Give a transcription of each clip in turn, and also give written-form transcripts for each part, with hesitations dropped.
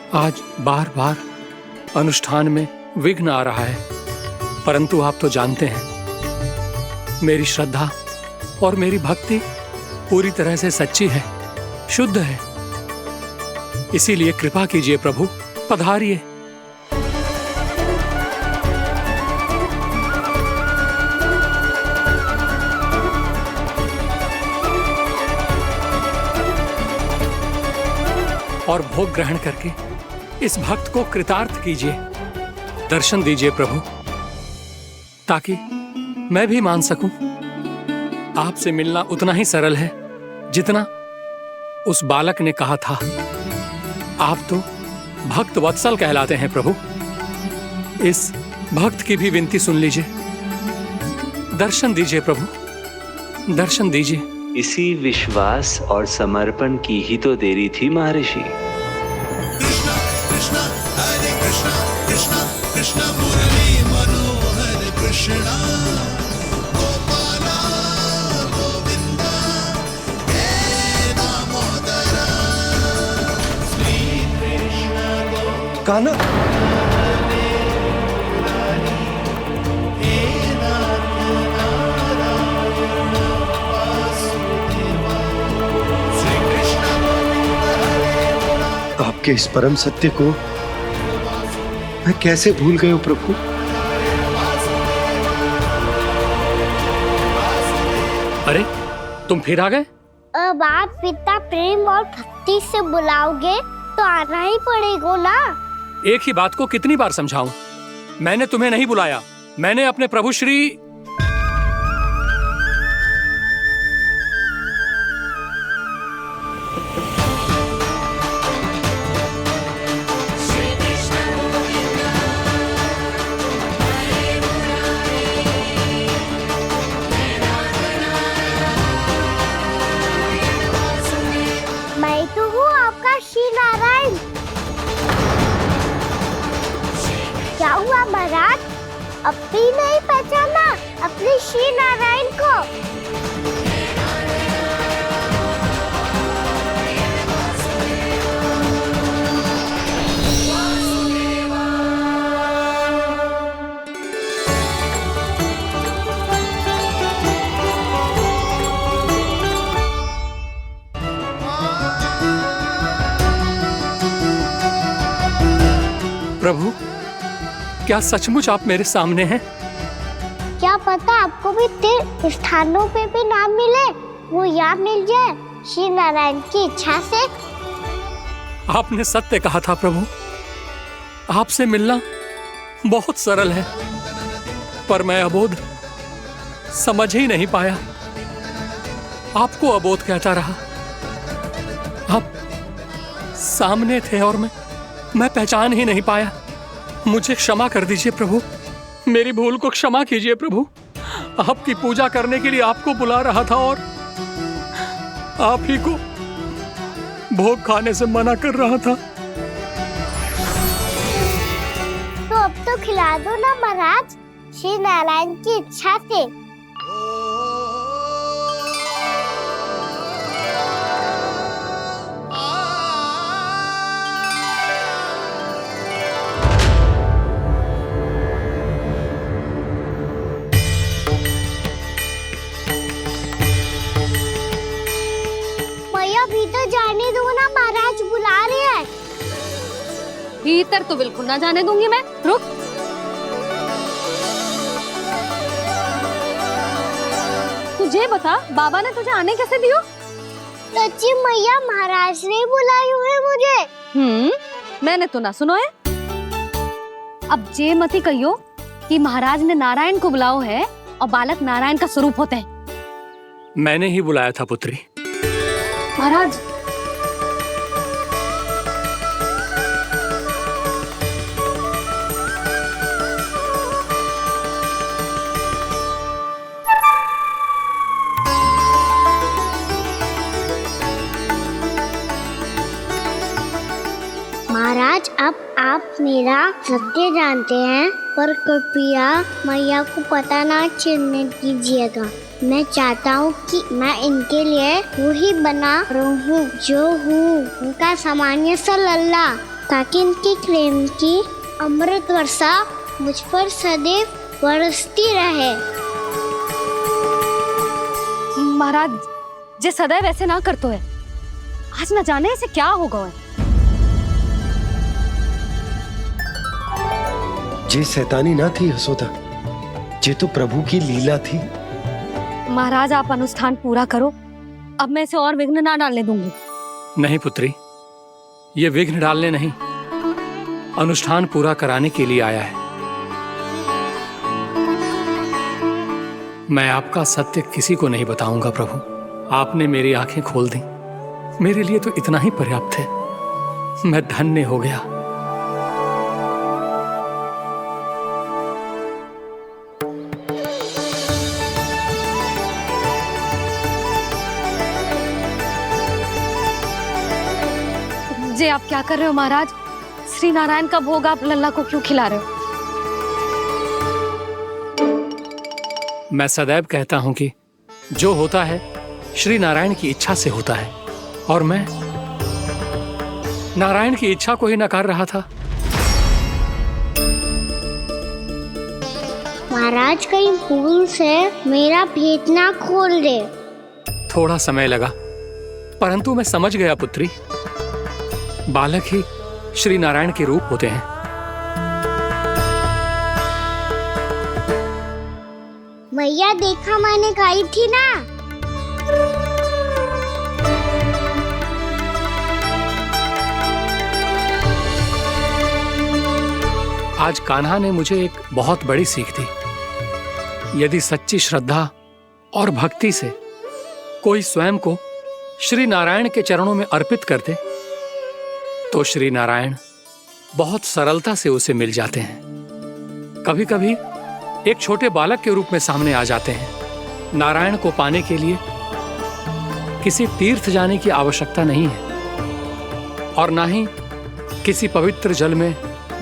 आज बार बार अनुष्ठान में विघ्न आ रहा है, परंतु आप तो जानते हैं मेरी श्रद्धा और मेरी भक्ति पूरी तरह से सच्ची है, शुद्ध है। इसीलिए कृपा कीजिए प्रभु, पधारिए। और भोग ग्रहण करके इस भक्त को कृतार्थ कीजिए। दर्शन दीजिए प्रभु, ताकि मैं भी मान सकूं। आपसे मिलना उतना ही सरल है जितना उस बालक ने कहा था। आप तो भक्त वत्सल कहलाते हैं प्रभु। इस भक्त की भी विनती सुन लीजिए। दर्शन दीजिए प्रभु, दर्शन दीजिए। इसी विश्वास और समर्पण की ही तो देरी थी महर्षि। कृष्णा कृष्णा हरे कृष्णा, कृष्णा कृष्णा मुरली मनोहर कृष्णा, गोपाला गोविंदा हे दामोदरा, श्री कृष्ण कान्हा, आपके इस परम सत्य को मैं कैसे भूल गया प्रभु। अरे तुम फिर आ गए? अब आप पिता प्रेम और भक्ति से बुलाओगे तो आना ही पड़ेगा ना। एक ही बात को कितनी बार समझाऊं? मैंने तुम्हें नहीं बुलाया, मैंने अपने प्रभु श्री क्या हुआ महाराज, अब भी नहीं पहचाना अपने श्री नारायण को? प्रभु, क्या सचमुच आप मेरे सामने हैं? क्या पता आपको भी तीर्थ स्थानों पे भी नाम मिले, वो यहाँ मिल जाए श्री नारायण की इच्छा से। आपने सत्य कहा था प्रभु, आपसे मिलना बहुत सरल है, पर मैं अबोध समझ ही नहीं पाया। आपको अबोध कहता रहा। आप सामने थे और मैं पहचान ही नहीं पाया। मुझे क्षमा कर दीजिए प्रभु, मेरी भूल को क्षमा कीजिए प्रभु। आपकी पूजा करने के लिए आपको बुला रहा था और आप ही को भोग खाने से मना कर रहा था। तो अब तो खिला दो ना महाराज, श्री नारायण की इच्छा से। भीतर जाने दो ना, महाराज बुला रहे हैं। भीतर तो बिल्कुल ना जाने दूंगी मैं, रुक। तुझे बता, बाबा ने तुझे आने कैसे दियो? सच्ची मैया, महाराज ने बुलाई हुई मुझे। मैंने तो ना सुनो है। अब जे मती कहियो कि महाराज ने नारायण को बुलाओ है और बालक नारायण का स्वरूप होते हैं। मैंने ही बुलाया था पुत्री। महाराज, महाराज, अब आप मेरा सत्य जानते हैं, पर कृपया मैया को पता ना चलने दीजिएगा। मैं चाहता हूँ कि मैं इनके लिए वही बना रहूँ जो हूँ, उनका सामान्य सा लल्ला। ताकि इनके प्रेम की अमृत वर्षा मुझ पर सदैव बरसती रहे। महाराज जे सदैव ऐसे ना करतो है, आज न जाने इसे क्या होगा है। जे शैतानी ना थी यशोदा, जे तो प्रभु की लीला थी। महाराज आप अनुष्ठान पूरा करो, अब मैं इसे और विघ्न ना डालने दूंगी। नहीं पुत्री, ये विघ्न डालने नहीं, अनुष्ठान पूरा कराने के लिए आया है। मैं आपका सत्य किसी को नहीं बताऊंगा प्रभु। आपने मेरी आंखें खोल दी, मेरे लिए तो इतना ही पर्याप्त है। मैं धन्य हो गया। जे आप क्या कर रहे हो महाराज? श्री नारायण का भोग आप लल्ला को क्यों खिला रहे हो? मैं सदैव कहता हूं कि जो होता है श्री नारायण की इच्छा से होता है, और मैं नारायण की इच्छा को ही नकार रहा था। महाराज कहीं भूल से मेरा भेद ना खोल दे। थोड़ा समय लगा, परंतु मैं समझ गया पुत्री। बालक ही श्री नारायण के रूप होते हैं। मैया देखा मैंने खाई थी ना। आज कान्हा ने मुझे एक बहुत बड़ी सीख दी। यदि सच्ची श्रद्धा और भक्ति से कोई स्वयं को श्री नारायण के चरणों में अर्पित कर दे, तो श्री नारायण बहुत सरलता से उसे मिल जाते हैं। कभी कभी एक छोटे बालक के रूप में सामने आ जाते हैं। नारायण को पाने के लिए किसी तीर्थ जाने की आवश्यकता नहीं है, और ना ही किसी पवित्र जल में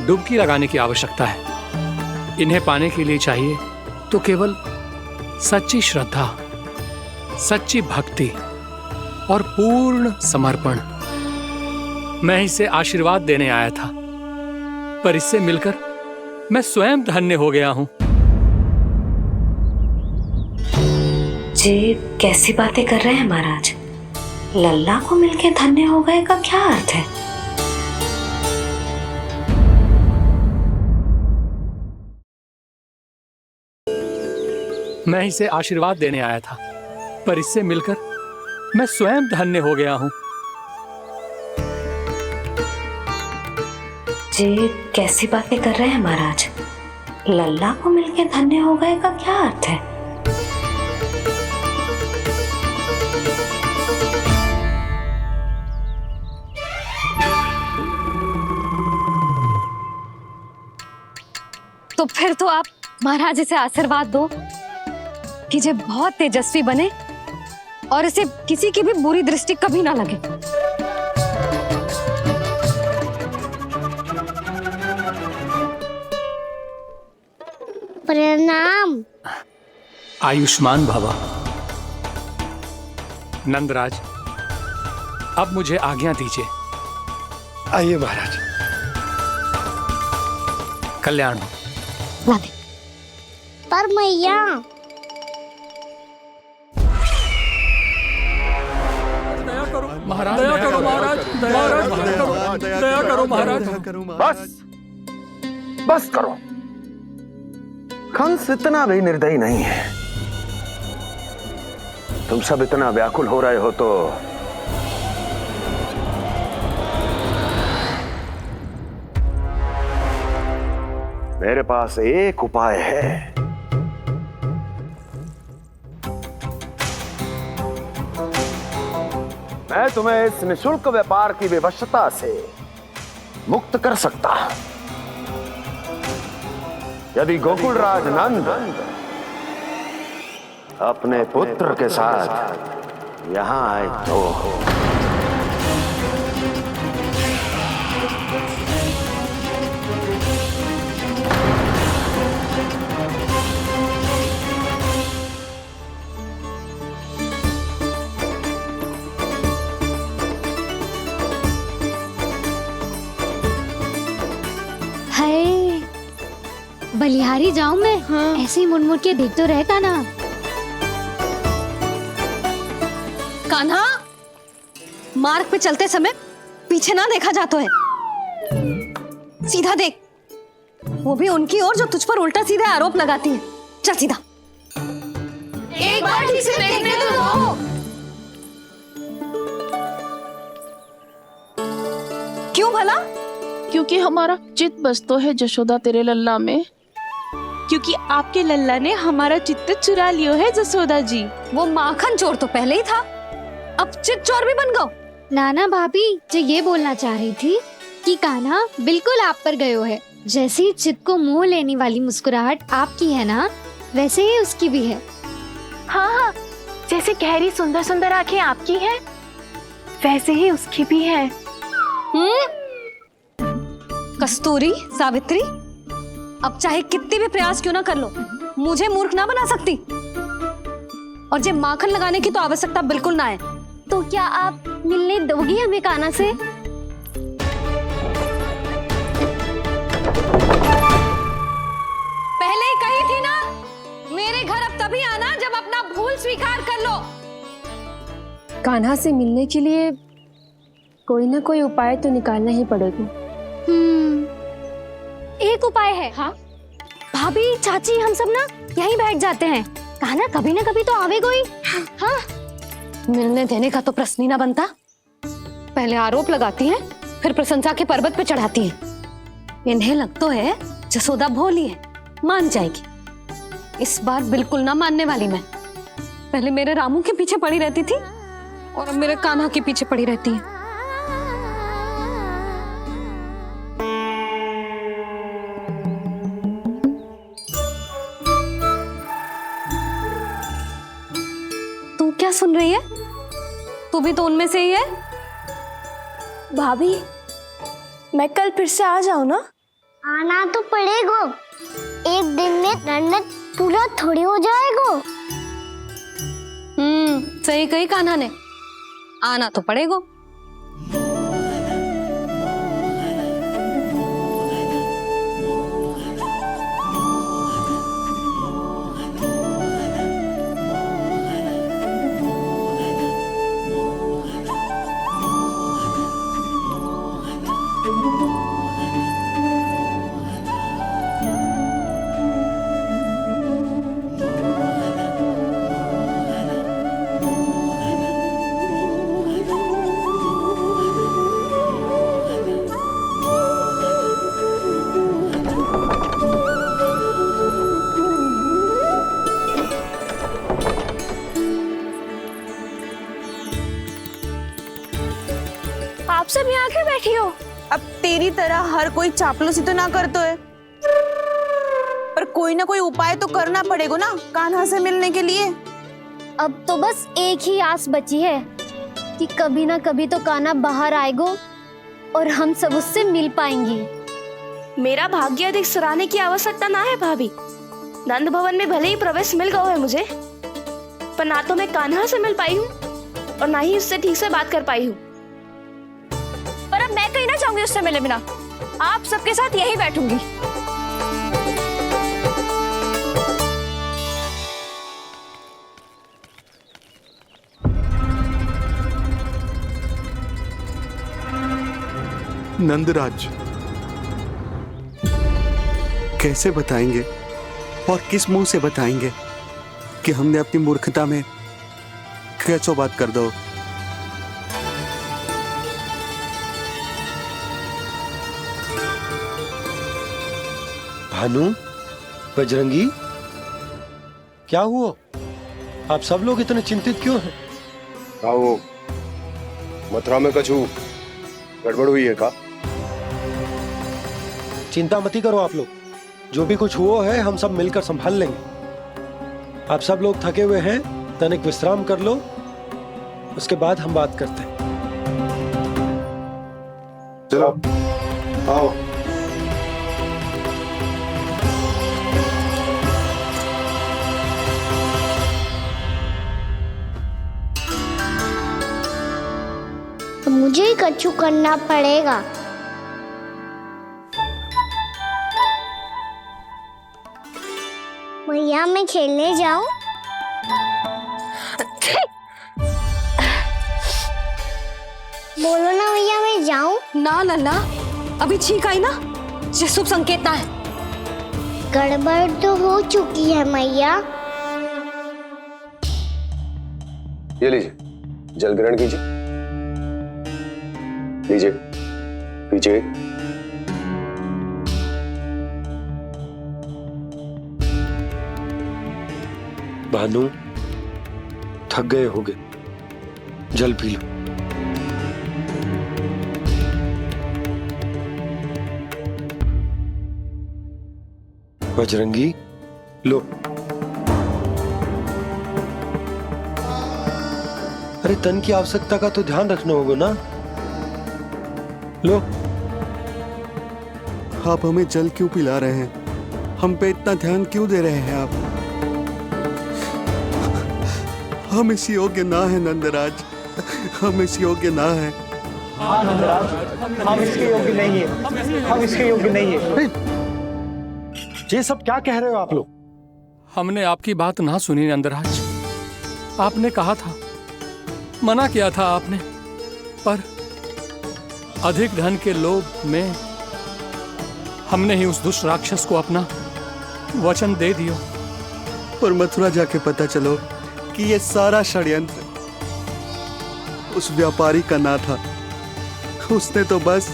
डुबकी लगाने की आवश्यकता है। इन्हें पाने के लिए चाहिए तो केवल सच्ची श्रद्धा, सच्ची भक्ति और पूर्ण समर्पण। मैं इसे आशीर्वाद देने आया था, पर इससे मिलकर मैं स्वयं धन्य हो गया हूं। जी कैसी बातें कर रहे हैं महाराज? लल्ला को मिलके धन्य हो गए का क्या अर्थ है? मैं इसे आशीर्वाद देने आया था, पर इससे मिलकर मैं स्वयं धन्य हो गया हूं। जी कैसी बातें कर रहे हैं महाराज? लल्ला को मिलके धन्य हो गए का क्या अर्थ है? तो फिर तो आप महाराज इसे आशीर्वाद दो कि ये बहुत तेजस्वी बने और इसे किसी की भी बुरी दृष्टि कभी ना लगे। प्रणाम। आयुष्मान भव। नंदराज, अब मुझे आज्ञा दीजिए। आइए महाराज। कल्याण हो। राधे। पर मैया महाराज, दया करो महाराज, दया करो महाराज। बस करो। कंस इतना भी निर्दयी नहीं है। तुम सब इतना व्याकुल हो रहे हो तो मेरे पास एक उपाय है। मैं तुम्हें इस निःशुल्क व्यापार की विवशता से मुक्त कर सकता। यदि गोकुलराज नंद अपने पुत्र के साथ यहां आए तो बलिहारी जाऊं मैं? ऐसे ही मुड़ मुड़ के देख तो रहता ना। कान्हा, मार्ग पे चलते समय पीछे ना देखा जाता है, सीधा देख। वो भी उनकी ओर जो तुझ पर उल्टा सीधा आरोप लगाती है। चल सीधा। एक बार ठीक से देखने तो दो। क्यों भला? क्योंकि हमारा चित्त बसतो है जशोदा तेरे लल्ला में। क्योंकि आपके लल्ला ने हमारा चित्त चुरा लियो है जसोदा जी। वो माखन चोर तो पहले ही था, अब चित्त चोर भी बन गो। नाना भाभी जो ये बोलना चाह रही थी कि कान्हा बिल्कुल आप पर गयो है। जैसे ही चित्त को मोह लेने वाली मुस्कुराहट आपकी है ना, वैसे ही उसकी भी है। हाँ हाँ, जैसे गहरी सुंदर सुंदर आंखें आपकी हैं, वैसे ही उसकी भी है। कस्तूरी, सावित्री, अब चाहे कितने भी प्रयास क्यों ना कर लो, मुझे मूर्ख ना बना सकती। और जे माखन लगाने की तो आवश्यकता बिल्कुल ना है। तो क्या आप मिलने दोगी हमें कान्हा से? पहले ही कही थी ना, मेरे घर अब तभी आना जब अपना भूल स्वीकार कर लो। कान्हा से मिलने के लिए कोई ना कोई उपाय तो निकालना ही पड़ेगा। एक उपाय है। हाँ? भाभी, चाची, हम सब ना यहीं बैठ जाते हैं। कान्हा कभी ना कभी तो आवेगा ही। हाँ, मिलने देने का तो प्रश्न ही ना बनता। पहले आरोप लगाती हैं, फिर प्रशंसा के पर्वत पे चढ़ाती हैं। इन्हें लगता है जसोदा भोली है, मान जाएगी। इस बार बिल्कुल ना मानने वाली मैं। पहले मेरे रामू के पीछे पड़ी रहती थी और अब मेरे कान्हा के पीछे पड़ी रहती है। तू क्या सुन रही है? तू भी तो उनमें से ही है। भाभी, मैं कल फिर से आ जाऊँ ना? आना तो पड़ेगा। एक दिन में रन्नत पूरा थोड़ी हो जाएगा। सही कही कान्हा ने, आना तो पड़ेगा। आप सब यहाँ क्यों बैठी हो? अब तेरी तरह हर कोई चापलूसी तो ना करतो है, पर कोई ना कोई उपाय तो करना पड़ेगा ना कान्हा से मिलने के लिए। अब तो बस एक ही आस बची है कि कभी ना कभी तो कान्हा बाहर आएगा और हम सब उससे मिल पाएंगे। मेरा भाग्य अधिक सराहने की आवश्यकता ना है भाभी। नंद भवन में भले ही प्रवेश मिल गया है मुझे, पर ना तो मैं कान्हा से मिल पाई हूँ और ना ही उससे ठीक से बात कर पाई हूँ। पर अब मैं कहीं ना चाहूंगी उससे मिले बिना। आप सबके साथ यहीं बैठूंगी। नंदराज, कैसे बताएंगे और किस मुंह से बताएंगे कि हमने अपनी मूर्खता में कैसो बात कर दो। भानु, बजरंगी, क्या हुआ? आप सब लोग इतने चिंतित क्यों हैं? आओ, मथुरा में कछु गड़बड़ हुई है का? चिंता मत करो आप लोग, जो भी कुछ हुआ है हम सब मिलकर संभाल लेंगे। आप सब लोग थके हुए हैं, तनिक विश्राम कर लो, उसके बाद हम बात करते हैं। चलो, आओ। तो मुझे ही कछु करना पड़ेगा। क्या मैं खेलने जाऊं? बोलो ना भैया, मैं जाऊं? ना लल्ला, अभी छींक आई ना, ये शुभ संकेत ना है। गड़बड़ तो हो चुकी है मैया। ये लीजिए, जल ग्रहण कीजिए। लीजिए, पीछे। भानु, थक गए होगे, जल पी लो। बजरंगी, लो। अरे तन की आवश्यकता का तो ध्यान रखना होगा ना। लो। आप हमें जल क्यों पिला रहे हैं? हम पे इतना ध्यान क्यों दे रहे हैं आप? हम इस योग्य ना है नंदराज, हम इस योग्य ना है। हाँ नंदराज, हम इसके योग्य नहीं है, हम इसके योग्य नहीं है। ये सब क्या कह रहे हो आप लोग? हमने आपकी बात ना सुनी नंदराज। आपने कहा था, मना किया था आपने, पर अधिक धन के लोभ में हमने ही उस दुष्ट राक्षस को अपना वचन दे दिया। पर मथुरा जाके पता चलो कि ये सारा षड्यंत्र उस व्यापारी का ना था। उसने तो बस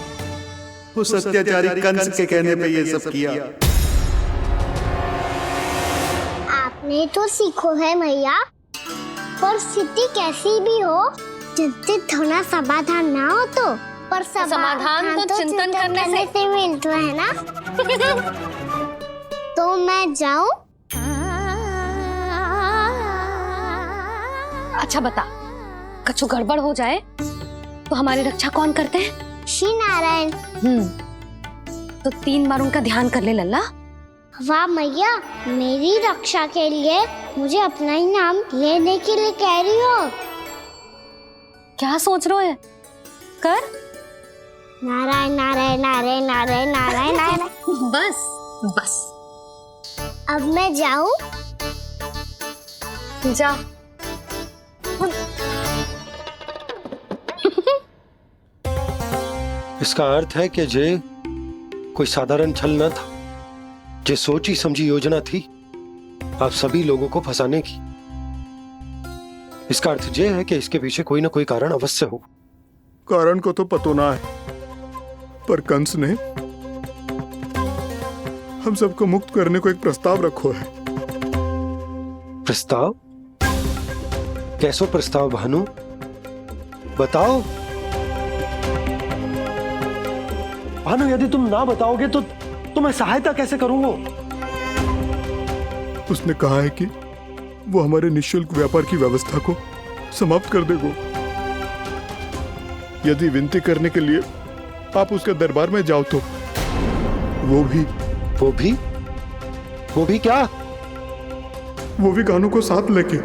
उस अत्याचारी कंस के कहने पे ये सब किया। आपने तो सीखो है भैया, पर स्थिति कैसी भी हो, चिंतित होना समाधान ना हो तो, पर समाधान तो चिंतन करने से मिलता है ना। तो मैं जाऊं? अच्छा बता, कछु गड़बड़ हो जाए तो हमारी रक्षा कौन करते हैं? श्री नारायण। तो 3 बार उनका ध्यान कर ले लल्ला। वाह मैया, मेरी रक्षा के लिए मुझे अपना ही नाम लेने के लिए कह रही हो? क्या सोच रहे हो? कर। नारायण नारायण नारायण नारायण नारायण नारायण। बस बस। अब मैं जाऊं? जा। इसका अर्थ है कि जे कोई साधारण छल न था, जे सोची समझी योजना थी आप सभी लोगों को फंसाने की। इसका अर्थ ये है कि इसके पीछे कोई ना कोई कारण अवश्य हो। कारण को तो पतो ना है, पर कंस ने हम सबको मुक्त करने को एक प्रस्ताव रखो है। प्रस्ताव? कैसो प्रस्ताव भानु, बताओ। भानु, यदि तुम ना बताओगे तो मैं सहायता कैसे करूंगा? उसने कहा है कि वो हमारे निःशुल्क व्यापार की व्यवस्था को समाप्त कर देगा यदि विनती करने के लिए आप उसके दरबार में जाओ तो। वो भी क्या? वो भी गानों को साथ लेके।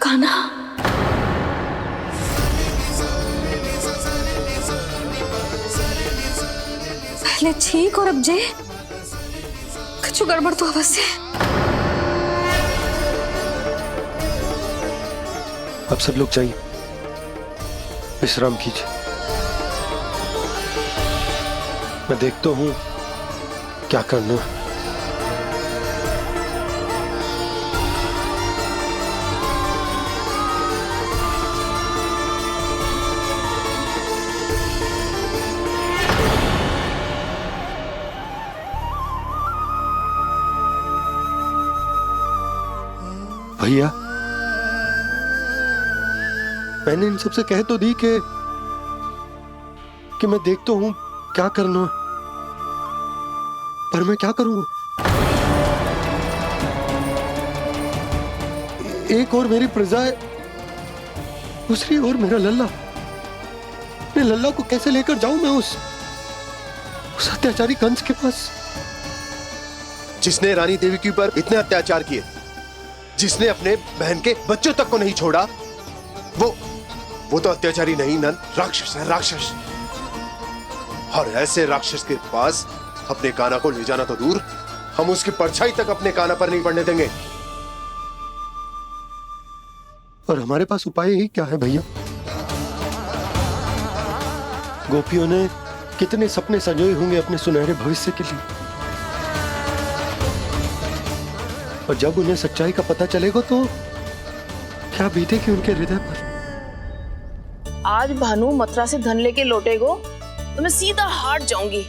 कान्हा, पहले छींक और अब जे, कुछ गड़बड़ तो अवश्य है। अब सब लोग जाइए, विश्राम कीजिए। मैं देखता हूं क्या करना है। भैया, मैंने इन सबसे कह तो दी कि मैं देखता हूं क्या करना, पर मैं क्या करूं? एक और मेरी प्रजा है, दूसरी ओर मेरा लल्ला। मैं लल्ला को कैसे लेकर जाऊं मैं उस अत्याचारी कंस के पास, जिसने रानी देवी के ऊपर इतने अत्याचार किए, जिसने अपने बहन के बच्चों तक को नहीं छोड़ा, वो तो अत्याचारी नहीं नंद, राक्षस है, राक्षस। और ऐसे राक्षस के पास अपने कान्हा को ले जाना तो दूर, हम उसकी परछाई तक अपने कान्हा पर नहीं पड़ने देंगे। और हमारे पास उपाय ही क्या है भैया? गोपियों ने कितने सपने संजोए होंगे अपने सुनहरे भविष्य के लिए, और जब उन्हें सच्चाई का पता चलेगा तो क्या बीतेगी उनके हृदय पर। आज भानु मथुरा से धन लेके लौटेगो तो मैं सीधा हाट जाऊंगी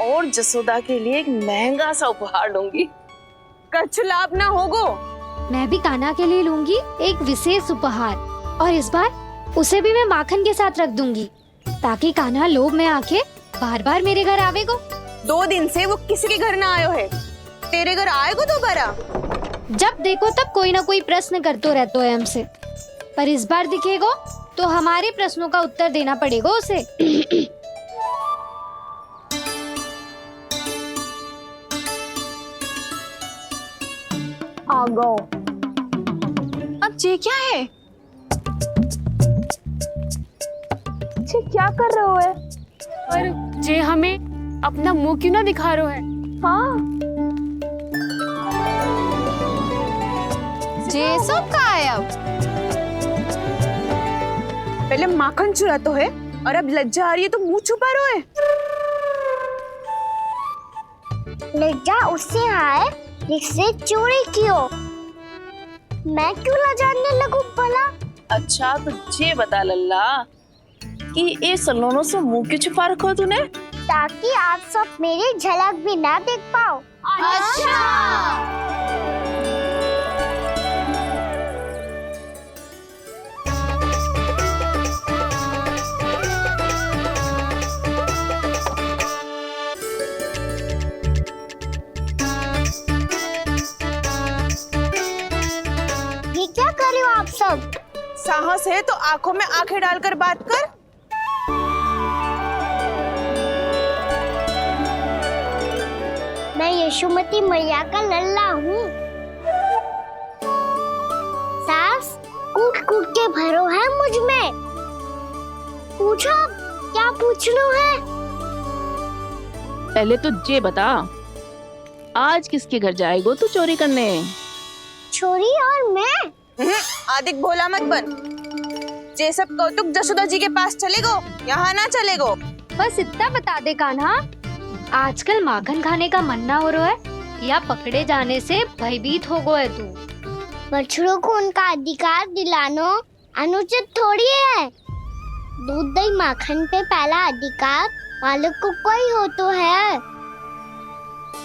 और जसोदा के लिए एक महंगा सा उपहार दूंगी। कछु लाभ ना होगो। मैं भी कान्हा के लिए लूंगी एक विशेष उपहार, और इस बार उसे भी मैं माखन के साथ रख दूंगी, ताकि कान्हा लोभ में आके बार बार मेरे घर आवेगो। 2 दिन से वो किसी के घर ना आयो है, तेरे घर आएगो दोबारा? जब देखो तब कोई ना कोई प्रश्न करते रहते है हमसे, पर इस बार दिखेगो तो हमारे प्रश्नों का उत्तर देना पड़ेगा उसे। आ गो। अब ये क्या है? ये क्या कर रहे हो है? पर जे हमें अपना मुंह क्यों ना दिखा रहे हो है? हाँ, जे सब का है अब? पहले माखन चुरा तो है और अब लज्जा आ रही है तो मुंह छुपा रहे है। लज्जा उससे आए जिससे चोरी की हो। मैं क्यों लजाने लगूं भला? अच्छा तो ये बता लल्ला कि ये सलोनों से मुंह क्यों छुपा रखो तूने? ताकि आप सब मेरी झलक भी ना देख पाओ। अच्छा। ये क्या कर रहे हो आप सब? साहस है तो आंखों में आंखें डालकर बात कर। मैं यशोमती मैया का लल्ला हूँ। सास कूट कूट के भरो है मुझ में। पूछो क्या पूछना है? पहले तो ये बता, आज किसके घर जाएगो तू चोरी करने? छोरी और मैं? आदिक भोला मत बन। ये सब कौतुक जसोदा जी के पास चलेगो, यहाँ ना चलेगो। बस इतना बता दे कान्हा, आजकल माखन खाने का मन ना हो रहा है या पकड़े जाने से भयभीत हो गए तू? बछड़ों को उनका अधिकार दिलाना अनुचित थोड़ी है। दूध दही माखन पे पहला अधिकार मालिक को कोई हो तो है।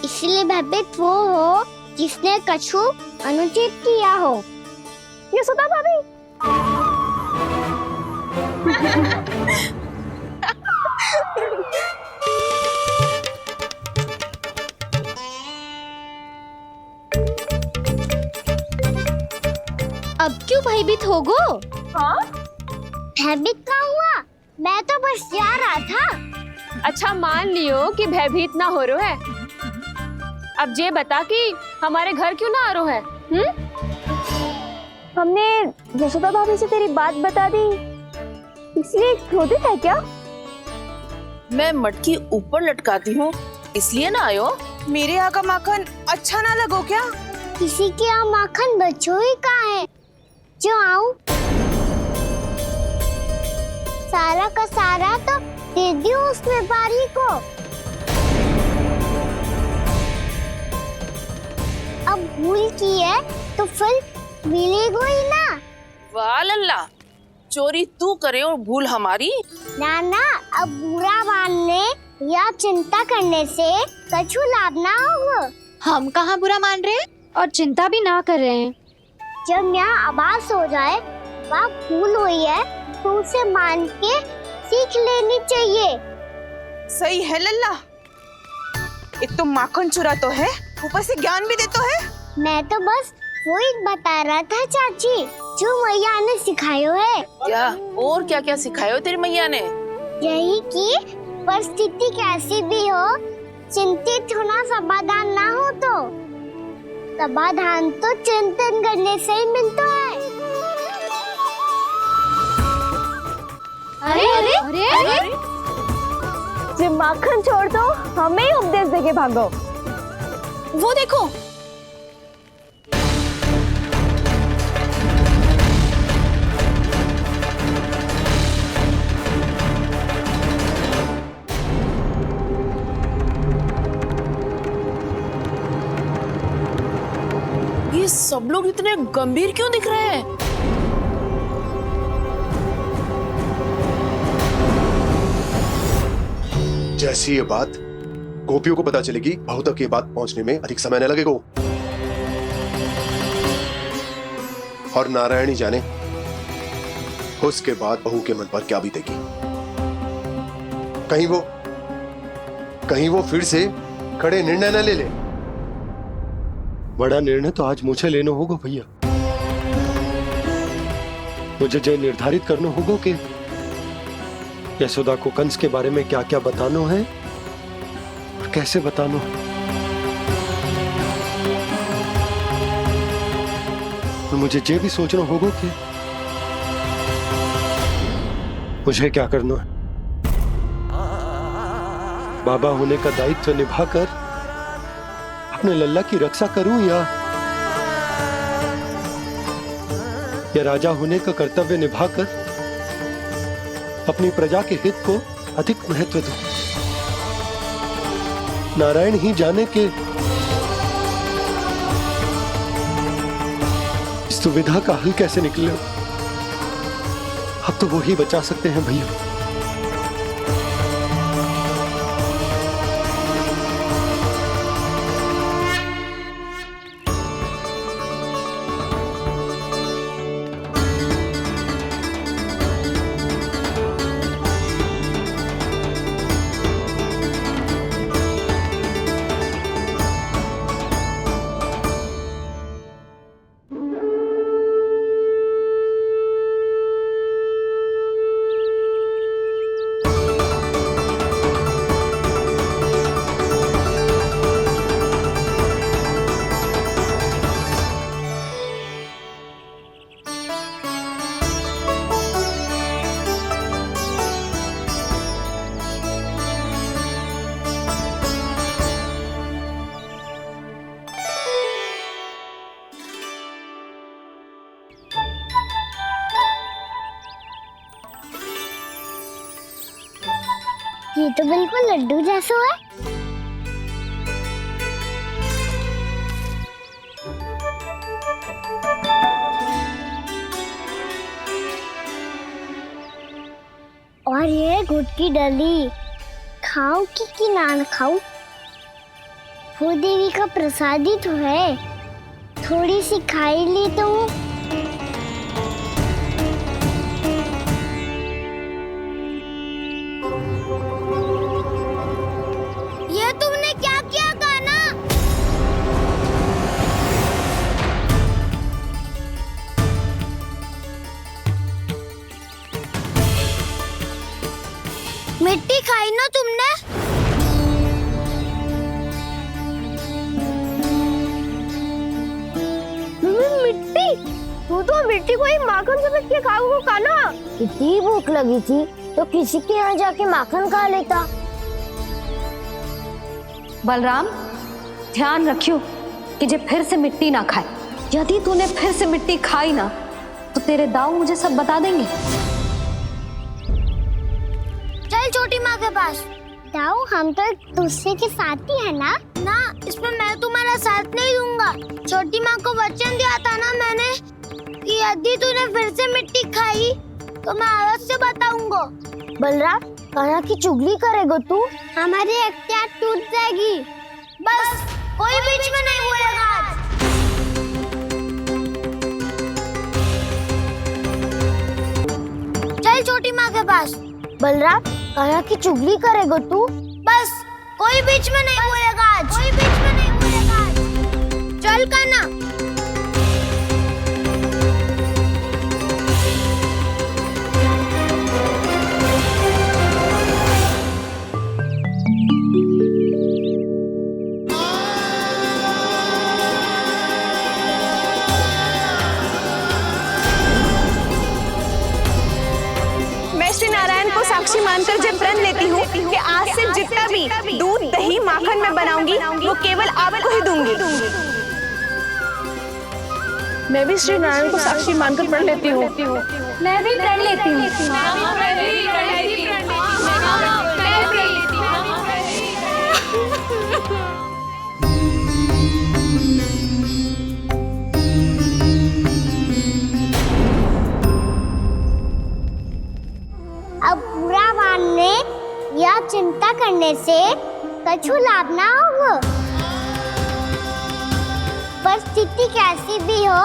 इसलिए भयभीत वो हो जिसने कछु अनुचित किया हो। यशोदा भाभी। अब क्यों भयभीत हो गो? हाँ? भयभीत का हुआ? मैं तो बस जा रहा था। अच्छा मान लियो कि भयभीत ना हो रहा है। अब ये बता कि हमारे घर क्यों ना आ रहा है? हमने यशोदा भाभी से तेरी बात बता दी, इसलिए क्रोधित है क्या? मैं मटकी ऊपर लटकाती हूँ इसलिए ना आयो? मेरे यहाँ का माखन अच्छा ना लगो क्या? किसी के यहाँ माखन बच्चों ही कहाँ है जो आऊं? सारा का सारा तो दे दियो उस व्यापारी को। अब भूल की है तो फिर मिलेगो ही ना। वाह लल्ला, चोरी तू करे और भूल हमारी। ना ना, अब बुरा मानने या चिंता करने से कछु लाभ ना होगा। हम कहाँ बुरा मान रहे हैं और चिंता भी ना कर रहे हैं। जब यहाँ आभास हो जाए वह भूल हुई है तो उसे मान के सीख लेनी चाहिए। सही है लल्ला, एक तो माखन चुरा तो है, ऊपर से ज्ञान भी देता है। मैं तो बस वही बता रहा था चाची जो मैया ने सिखायो है। क्या और क्या क्या सिखायो तेरी मैया ने? यही कि परिस्थिति कैसी भी हो चिंतित होना समाधान ना हो तो समाधान तो चिंतन करने से ही मिलता है। अरे अरे अरे, अरे? जब माखन छोड़ दो हमें ही उपदेश देके भागो। वो देखो, ये सब लोग इतने गंभीर क्यों दिख रहे हैं? जैसी ये बात गोपियों को पता चलेगी, बहू तक ये बात पहुंचने में अधिक समय न लगेगा। और नारायणी जाने उसके बाद बहू के मन पर क्या बीतेगी। कहीं वो फिर से खड़े निर्णय न ले ले। बड़ा निर्णय तो आज मुझे लेना होगा भैया। मुझे जो निर्धारित करना होगा कि यशोदा को कंस के बारे में क्या क्या बताना है और कैसे बताना है। और मुझे ये भी सोचना होगा कि मुझे क्या करना है। बाबा होने का दायित्व निभाकर अपने लल्ला की रक्षा करूं या राजा होने का कर्तव्य निभाकर अपनी प्रजा के हित को अधिक महत्व दूं। नारायण ही जाने के इस दुविधा का हल कैसे निकले। अब तो वो ही बचा सकते हैं भैया। ये तो बिल्कुल लड्डू जैसा है। और ये गुड़ की डली खाऊं कि ना खाऊं? वो देवी का प्रसाद ही तो है, थोड़ी सी खाई ली तो। ये तुमने क्या किया कान्हा? मिट्टी खाई ना तुमने? मिट्टी? तू तो मिट्टी को ही माखन समझ के खाओगे कान्हा। इतनी भूख लगी थी तो किसी के यहाँ जाके माखन खा लेता। बलराम, ध्यान रखियो कि जे फिर से मिट्टी ना खाए। यदि तूने फिर से मिट्टी खाई ना तो तेरे दाऊ मुझे सब बता देंगे। चल छोटी माँ के पास। दाऊ, हम तो एक दूसरे के साथी है ना? ना, इसमें मैं तुम्हारा साथ नहीं दूंगा। छोटी माँ को वचन दिया था ना मैंने कि यदि तूने फिर से मिट्टी खाई तो मैं आवाज से बताऊंगा। बलराम, कान्हा की चुगली करेगा तू? हमारी अख्तियार टूट जाएगी। बस कोई बीच में नहीं बोलेगा आज। चल छोटी माँ के पास। बलराम, कान्हा की चुगली करेगा तू? बस कोई बीच में नहीं बोलेगा आज। कोई बीच में नहीं बोलेगा आज। चल कान्हा। मैं श्री नारायण भी दूध दही माखन मैं बनाऊंगी वो केवल आपको ही दूंगी। मैं भी श्री नारायण को साक्षी मानकर प्रण लेती हूँ। मैं भी प्रण लेती हूँ। अब बुरा मानने या चिंता करने से कछु लाभ ना होगा। परिस्थिति कैसी भी हो,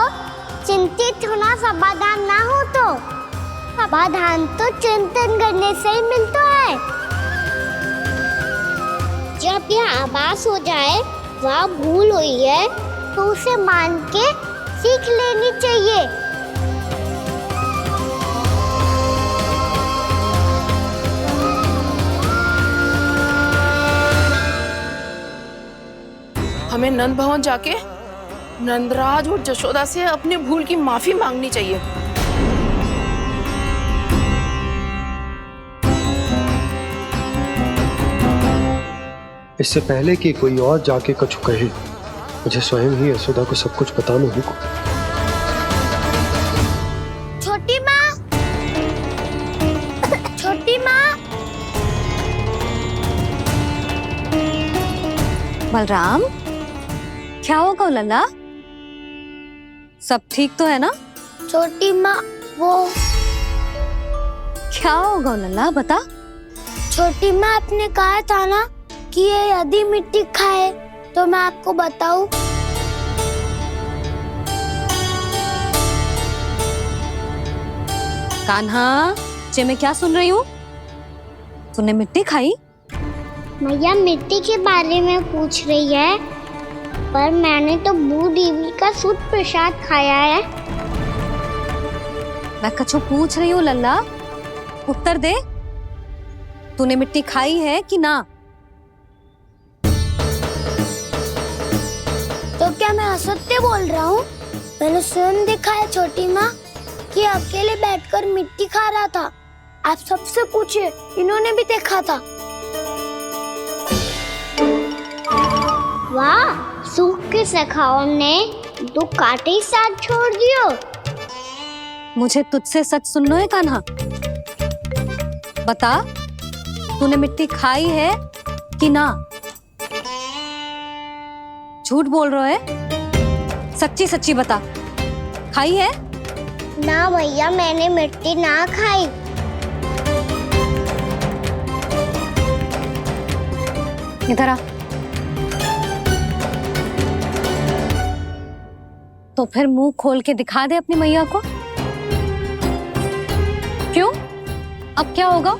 चिंतित होना समाधान ना हो तो समाधान तो चिंतन करने से ही मिलता है। जब यह आभास हो जाए वह भूल हुई है तो उसे मान के सीख लेनी चाहिए। हमें नंद भवन जाके नंदराज और जशोदा से अपनी भूल की माफी मांगनी चाहिए। इससे पहले कि कोई और जाके कछु कहे, मुझे स्वयं ही यशोदा को सब कुछ बताना होगा। छोटी माँ, छोटी माँ। बलराम, क्या होगा लल्ला? सब ठीक तो है ना? छोटी माँ, वो क्या होगा लल्ला, बता। छोटी माँ, आपने कहा था ना कि ये यदि मिट्टी खाए तो मैं आपको बताऊं। कान्हा, जे मैं क्या सुन रही हूँ? तूने मिट्टी खाई? मैया मिट्टी के बारे में पूछ रही है, पर मैंने तो भू देवी का शुद्ध प्रसाद खाया है। मैं कछु पूछ रही हूँ लल्ला, उत्तर दे। तूने मिट्टी खाई है कि ना? तो क्या मैं असत्य बोल रहा हूँ? मैंने स्वयं देखा है छोटी माँ कि अकेले बैठकर मिट्टी खा रहा था। आप सबसे पूछिए, इन्होंने भी देखा था। वाह, सूख के सखाओं ने दो कांटे ही साथ छोड़ दियो। मुझे तुझसे सच सुनना है कान्हा। बता, तूने मिट्टी खाई है कि ना? झूठ बोल रहा है, सच्ची सच्ची बता, खाई है? ना भैया, मैंने मिट्टी ना खाई। इधर आ। तो फिर मुंह खोल के दिखा दे अपनी मैया को। क्यों? अब क्या होगा?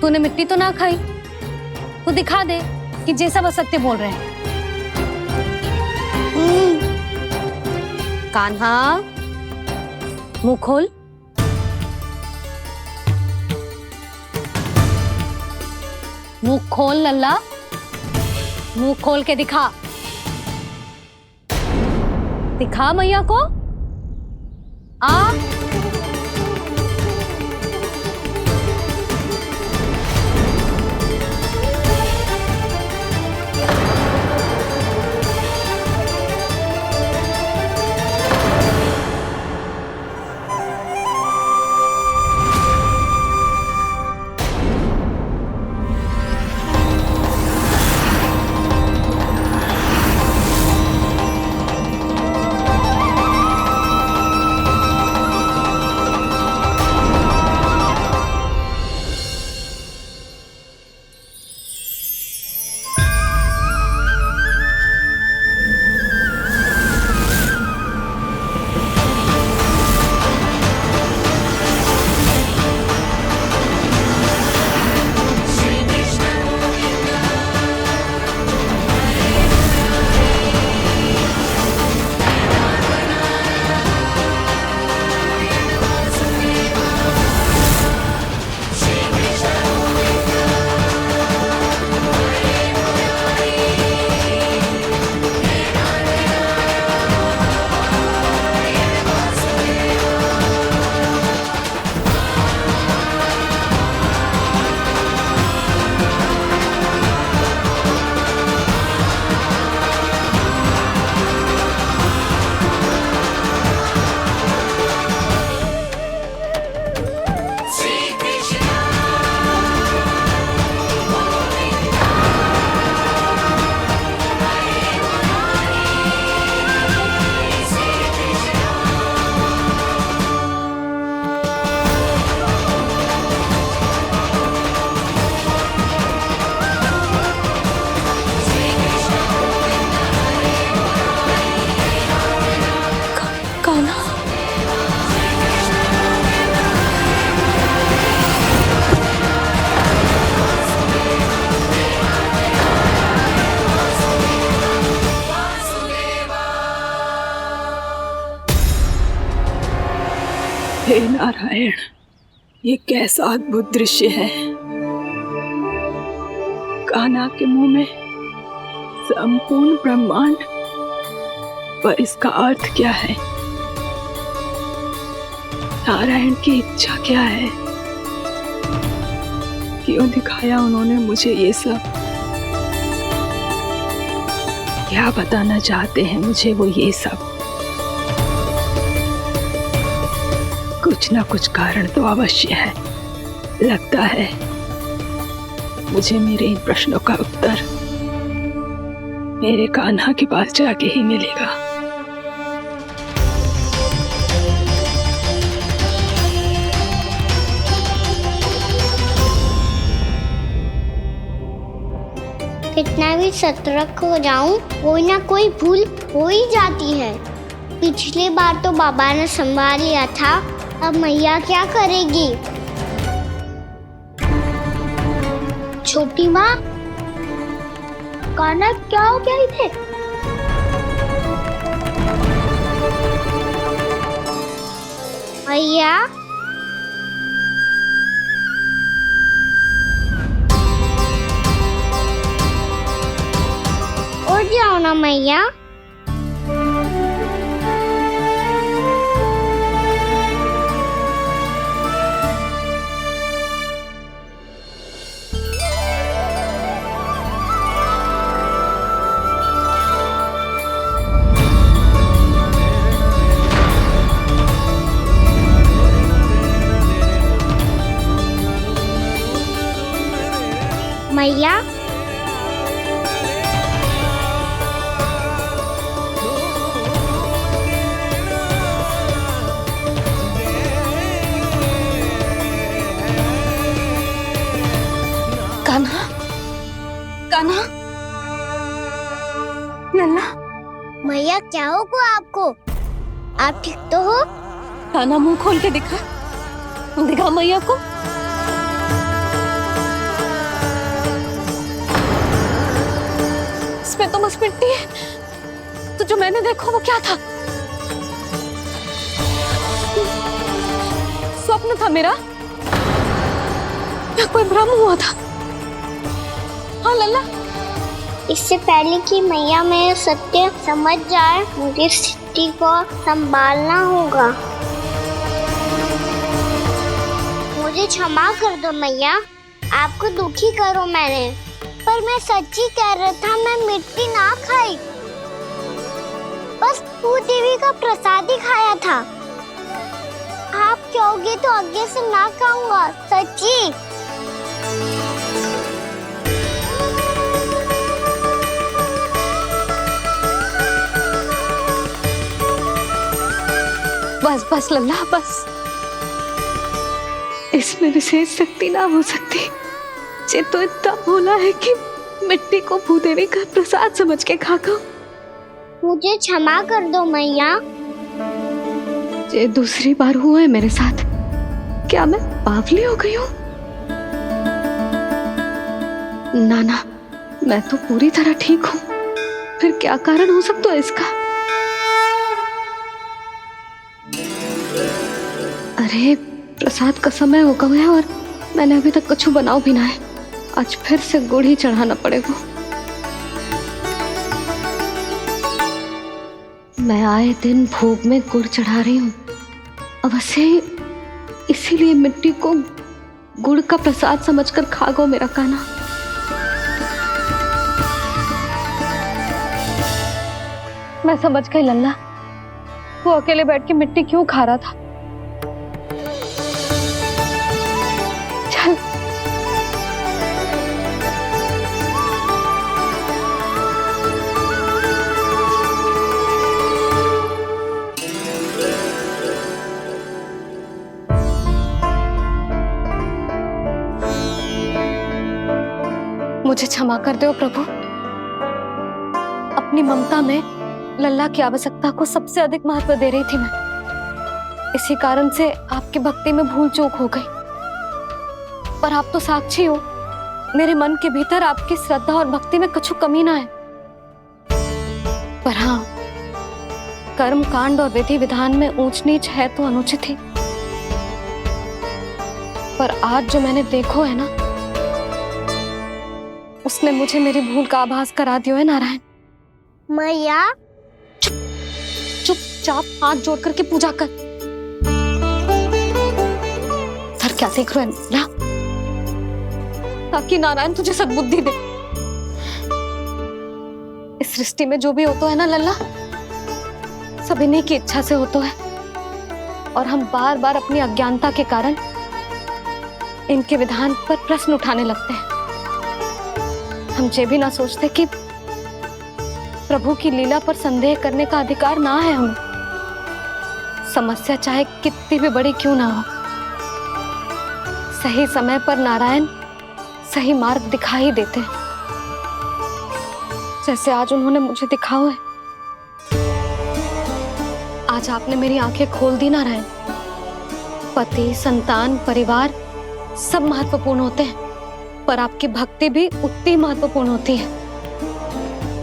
तूने मिट्टी तो ना खाई, तो दिखा दे कि जैसा बस सत्य बोल रहे हैं। कान्हा, मुंह खोल। मुंह खोल लल्ला, मुंह खोल के दिखा। दिखा मैया को। आ हे नारायण, ये कैसा अद्भुत दृश्य है। कान्हा के मुंह में संपूर्ण ब्रह्मांड, पर इसका अर्थ क्या है? नारायण की इच्छा क्या है? क्यों दिखाया उन्होंने मुझे ये सब? क्या बताना चाहते हैं मुझे वो ये सब? कुछ ना कुछ कारण तो अवश्य है। लगता है मुझे मेरे इन प्रश्नों का उत्तर मेरे कान्हा के पास जाके ही मिलेगा। कितना भी सतर्क हो जाऊं, कोई ना कोई भूल हो ही जाती है। पिछली बार तो बाबा ने संभाल लिया था, अब मैया क्या करेगी? छोटी माँ, कान्हा क्या हो गया इधर? मैया, उठ जाओ ना मैया। मैया, कान्हा, कान्हा, लल्ला। मैया क्या होगा आपको? आप ठीक तो हो? कान्हा, मुंह खोल के दिखा, दिखा मैया को। इसमें तो बस मिट्टी है, तो जो मैंने देखा वो क्या था? स्वप्न था मेरा या कोई भ्रम हुआ था? हाँ लल्ला, इससे पहले कि मैया मेरे सत्य समझ जाए, मुझे स्थिति को संभालना होगा। मुझे क्षमा कर दो मैया, आपको दुखी करो मैंने, पर मैं सच्ची कह रहा था। मैं मिट्टी ना खाई, बस भू देवी का प्रसाद ही खाया था। आप कहोगे तो आगे से ना खाऊंगा, सच्ची। बस बस लल्ला, बस। इसमें विशेष शक्ति ना हो सकती। ये तो इतना भोला है कि मिट्टी को भूदेवी का प्रसाद समझ के खा गया। मुझे क्षमा कर दो मैया। ये दूसरी बार हुआ है मेरे साथ। क्या मैं बावली हो गई हूँ? ना, मैं तो पूरी तरह ठीक हूँ। फिर क्या कारण हो सकता है इसका? अरे प्रसाद का समय हो गया है और मैंने अभी तक कुछ बनाओ भी ना है। आज फिर से गुड़ ही चढ़ाना पड़ेगा। मैं आए दिन भोग में गुड़ चढ़ा रही हूँ, अवश्य इसीलिए मिट्टी को गुड़ का प्रसाद समझकर खा गो मेरा कान्हा। मैं समझ गई लल्ला, वो अकेले बैठ के मिट्टी क्यों खा रहा था। चल मुझे क्षमा कर दो प्रभु। अपनी ममता में लल्ला की आवश्यकता को सबसे अधिक महत्व दे रही थी मैं। इसी कारण से आपकी भक्ति में भूल चूक हो गई। पर आप तो साक्षी हो, मेरे मन के भीतर आपकी श्रद्धा और भक्ति में कुछ कमी ना है। पर हाँ, कर्म कांड और विधि विधान में ऊंच नीच है तो अनुचित ही। पर आज जो मैंने देखो है ना, उसने मुझे मेरी भूल का आभास करा दिया है नारायण। मैया चुपचाप हाथ जोड़ करके पूजा कर। सर क्या देख रहे हैं ना, ताकि नारायण तुझे सद्बुद्धि दे। इस सृष्टि में जो भी होता है ना लल्ला, सब इन्हीं की इच्छा से होता है, और हम बार बार अपनी अज्ञानता के कारण इनके विधान पर प्रश्न उठाने लगते हैं। हम ये भी ना सोचते कि प्रभु की लीला पर संदेह करने का अधिकार ना है हमें। समस्या चाहे कितनी भी बड़ी क्यों ना हो, सही समय पर नारायण सही मार्ग दिखा ही देते हैं, जैसे आज उन्होंने मुझे दिखाओ है। आज आपने मेरी आंखें खोल दी नारायण। पति, संतान, परिवार सब महत्वपूर्ण होते हैं, पर आपकी भक्ति भी उतनी महत्वपूर्ण होती है।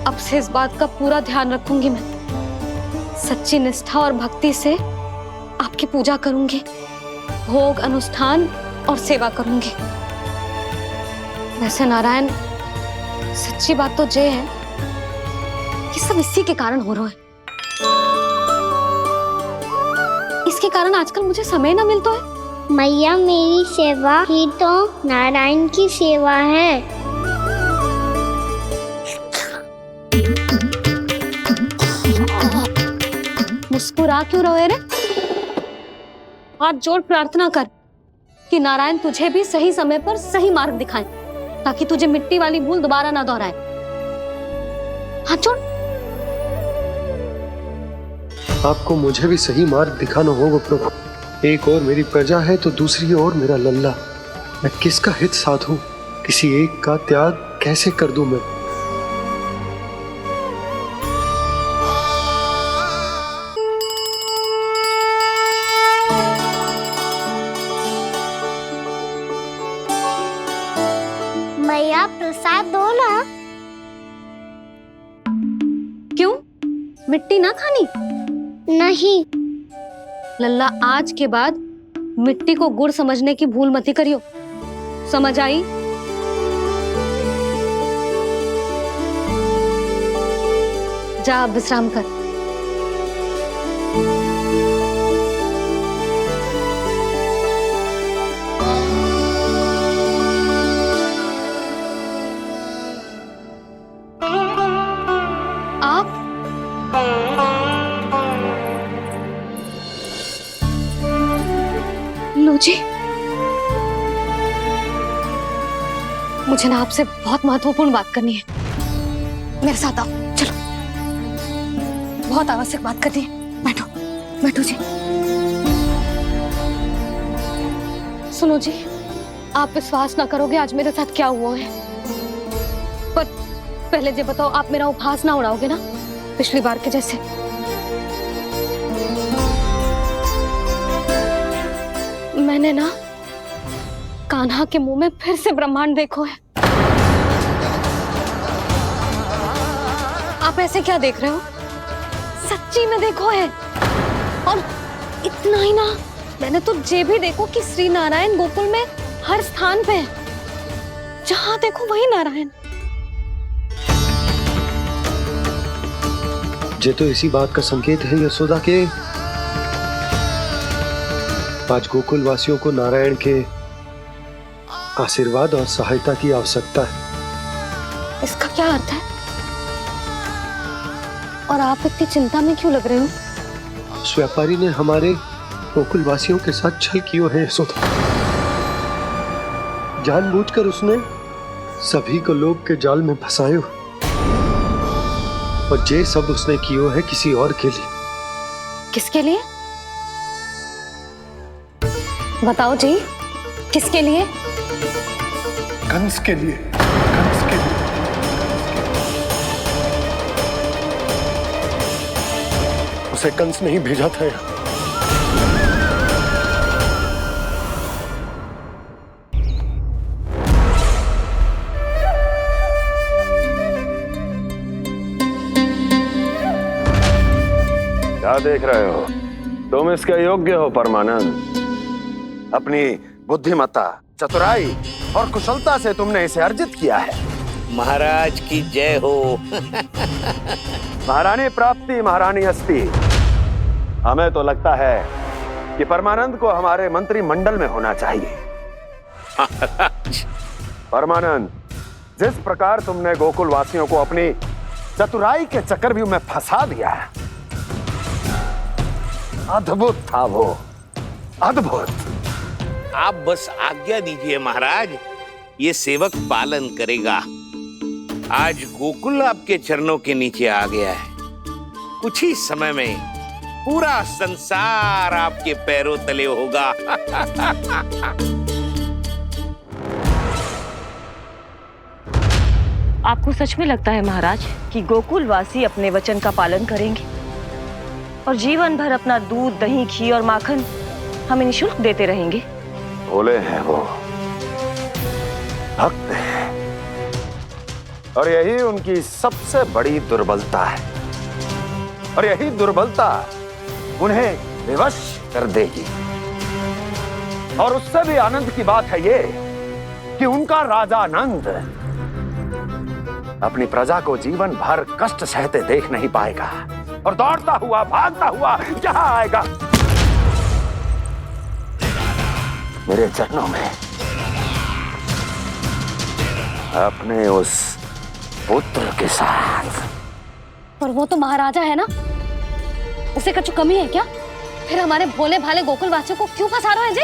अब से इस बात का पूरा ध्यान रखूंगी मैं। सच्ची निष्ठा और भक्ति से आपकी पूजा करूंगी, भोग, अनुष्ठान और सेवा करूंगी। वैसे नारायण, सच्ची बात तो ये है कि सब इसी के कारण हो रहा है। इसके कारण आजकल मुझे समय ना मिलता है। मैया, मेरी सेवा ही तो नारायण की सेवा है। मुस्कुरा क्यों रहे रे? हाथ जोड़ प्रार्थना कर कि नारायण तुझे भी सही समय पर सही मार्ग दिखाएं, ताकि तुझे मिट्टी वाली भूल दोबारा ना दोहराए। हाथ जोड़। आपको मुझे भी सही मार्ग दिखाना होगा प्रभु। एक और मेरी प्रजा है तो दूसरी ओर मेरा लल्ला। मैं किसका हित साधूं? किसी एक का त्याग कैसे कर दूं मैं? मैया, प्रसाद दो ना। क्यों? मिट्टी ना खानी? नहीं। लल्ला, आज के बाद मिट्टी को गुड़ समझने की भूल मत करियो। समझ आई? जा अब विश्राम कर। आप लो जी, मुझे ना आपसे बहुत महत्वपूर्ण बात करनी है। मेरे साथ आओ, चलो। बहुत आवश्यक बात करनी है। बैठो, बैठो जी। सुनो जी, आप विश्वास ना करोगे आज मेरे साथ क्या हुआ है। पर पहले ये बताओ, आप मेरा उपहास ना उड़ाओगे ना, पिछली बार के जैसे? मैंने ना कान्हा के मुंह में फिर से ब्रह्मांड देखो है। आप ऐसे क्या देख रहे हो? सच्ची में देखो है। और इतना ही ना, मैंने तो ये भी देखो कि श्री नारायण गोकुल में हर स्थान पे है। जहां देखो वही नारायण। ये तो इसी बात का संकेत है यशोदा के आज गोकुल वासियों को नारायण के आशीर्वाद और सहायता की आवश्यकता है। इसका क्या अर्थ है? और आप इतनी चिंता में क्यों लग रहे हो? उस व्यापारी ने हमारे गोकुल वासियों के साथ छल किया है यशोदा। जानबूझकर उसने सभी को लोग के जाल में फंसायो, और ये सब उसने किया है किसी और के लिए। किसके लिए? बताओ जी, किसके लिए? कंस के लिए। कंस के लिए। उसे कंस नहीं भेजा था यहाँ। क्या देख रहे हो? तुम इसके योग्य हो परमानंद। अपनी बुद्धिमत्ता, चतुराई और कुशलता से तुमने इसे अर्जित किया है। महाराज की जय हो। महारानी प्राप्ति महारानी अस्ति। हमें तो लगता है कि परमानंद को हमारे मंत्रिमंडल में होना चाहिए। परमानंद, जिस प्रकार तुमने गोकुल वासियों को अपनी चतुराई के चक्रव्यूह में फंसा दिया है, अद्भुत था वो, अद्भुत। आप बस आज्ञा दीजिए महाराज, ये सेवक पालन करेगा। आज गोकुल आपके चरणों के नीचे आ गया है। कुछ ही समय में पूरा संसार आपके पैरों तले होगा। आपको सच में लगता है महाराज कि गोकुलवासी अपने वचन का पालन करेंगे और जीवन भर अपना दूध, दही, घी और माखन हमें निःशुल्क देते रहेंगे? भोले हैं वो, भक्त हैं, और यही उनकी सबसे बड़ी दुर्बलता है। और यही दुर्बलता उन्हें विवश कर देगी। और उससे भी आनंद की बात है ये कि उनका राजा नंद अपनी प्रजा को जीवन भर कष्ट सहते देख नहीं पाएगा और दौड़ता हुआ, भागता हुआ यहाँ आएगा मेरे चरणों में, अपने उस पुत्र के साथ। पर वो तो महाराजा है ना, उसे कुछ कमी है क्या? फिर हमारे भोले भाले गोकुल वासियों को क्यों फंसा रहे हैं जी?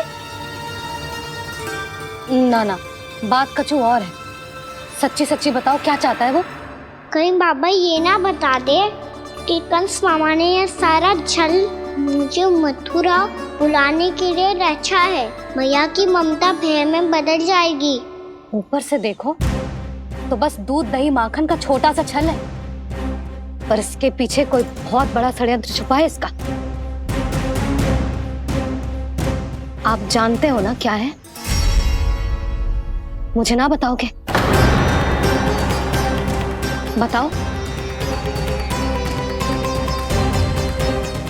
ना ना, बात कछु और है। सच्ची सच्ची बताओ, क्या चाहता है वो? कहीं बाबा ये ना बता दे कि कंस मामा ने यह सारा छल मुझे मथुरा बुलाने के लिए रचा है। मैया की ममता भय में बदल जाएगी। ऊपर से देखो तो बस दूध, दही, माखन का छोटा सा छल है, पर इसके पीछे कोई बहुत बड़ा षड्यंत्र छुपा है इसका। आप जानते हो ना क्या है? मुझे ना बताओगे? बताओ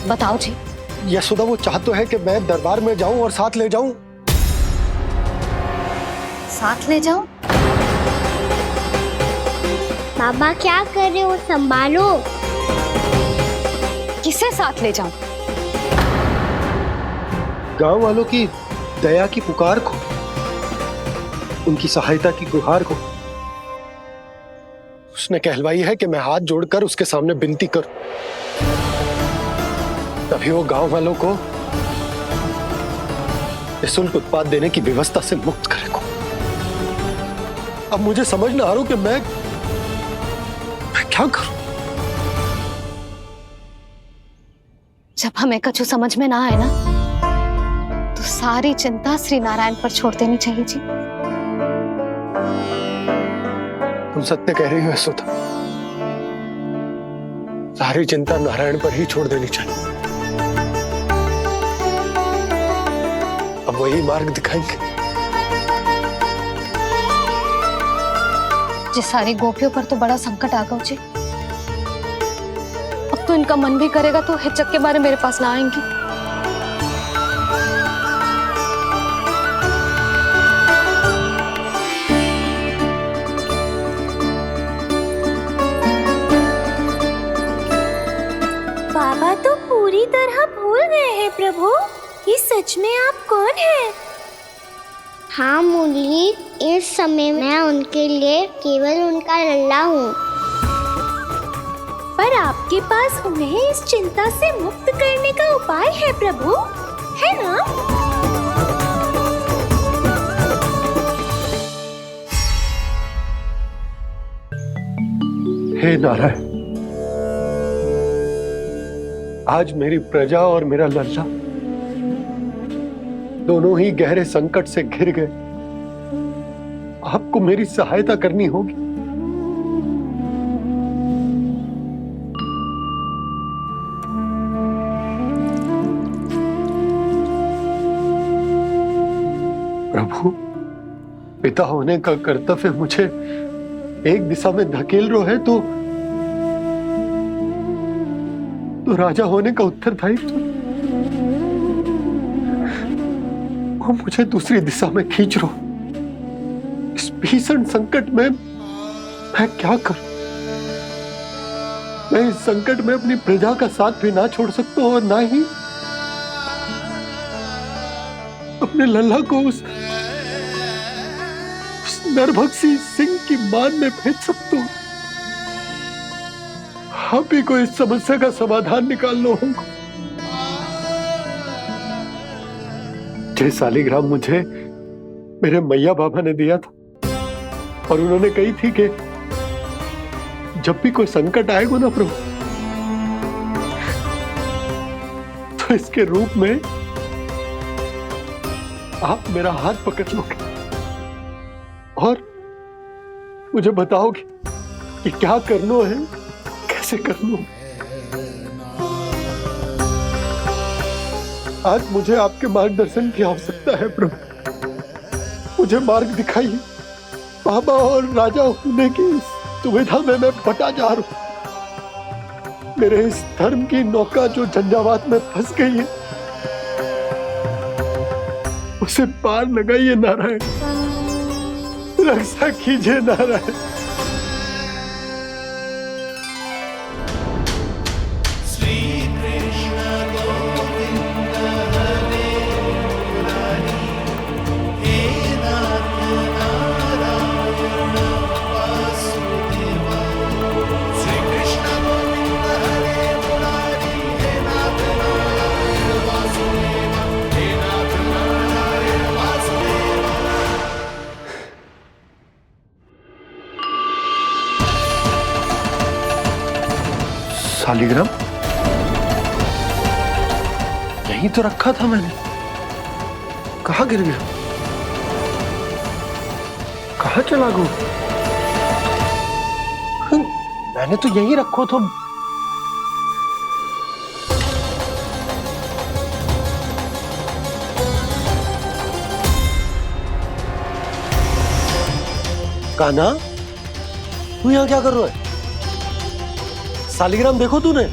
बताओ जी। यशोदा, वो चाह तो है कि मैं दरबार में जाऊं और साथ ले जाऊं। साथ ले जाऊं? बाबा क्या कर रहे हो, संभालो। किसे साथ ले जाऊं? गांव वालों की दया की पुकार को, उनकी सहायता की गुहार को। उसने कहलवाई है कि मैं हाथ जोड़कर उसके सामने विनती करूं, तभी वो गांव वालों को निःशुल्क उत्पाद देने की व्यवस्था से मुक्त करेगा। अब मुझे समझ ना आ रहा कि मैं क्या करूं। जब हमें कछु समझ में ना आए ना, तो सारी चिंता श्री नारायण पर छोड़ देनी चाहिए जी। तुम सत्य कह रही हो यशोदा, सारी चिंता नारायण पर ही छोड़ देनी चाहिए। अब वही मार्ग दिखाएंगे। जी, सारी गोपियों पर तो बड़ा संकट आ गया जी। अब तो इनका मन भी करेगा तो हिचक के बारे मेरे पास ना आएंगी। बाबा तो पूरी तरह भूल गए हैं प्रभु, ये सच में आप कौन हैं? हाँ मुरली, इस समय मैं उनके लिए केवल उनका लल्ला हूँ। पर आपके पास उन्हें इस चिंता से मुक्त करने का उपाय है प्रभु, है ना? हे नारायण, आज मेरी प्रजा और मेरा लल्ला दोनों ही गहरे संकट से घिर गए। आपको मेरी सहायता करनी होगी। प्रभु, पिता होने का कर्तव्य मुझे एक दिशा में धकेल रहे है तो राजा होने का उत्तरदायित्व वो मुझे दूसरी दिशा में खींच रहे हो। इस भीषण संकट में मैं क्या करूं? मैं इस संकट में अपनी प्रजा का साथ भी ना छोड़ सकता हूं और ना ही अपने लल्ला को उस नरभक्षी सिंह की मान में भेज सकता हूं। आप ही को इस समस्या का समाधान निकालना होगा। जय शालिग्राम मुझे मेरे मैया बाबा ने दिया था और उन्होंने कही थी कि जब भी कोई संकट आएगा ना प्रभु, तो इसके रूप में आप मेरा हाथ पकड़ लोगे और मुझे बताओगे कि क्या करना है, कैसे करना है। आज मुझे आपके मार्गदर्शन की आवश्यकता है प्रभु। मुझे मार्ग दिखाइए। बाबा और राजा होने की इस दुविधा में मैं बटा जा रहा हूं। मेरे इस धर्म की नौका जो झंझावात में फंस गई है, उसे पार लगाइए नारायण। रक्षा कीजिए नारायण। शालिग्राम यहीं तो रखा था मैंने। कहाँ गिर गया? कहाँ चला गया? मैंने तो यहीं रखो तो। कान्हा, तू यहाँ क्या कर रहा है? शालिग्राम देखो तूने?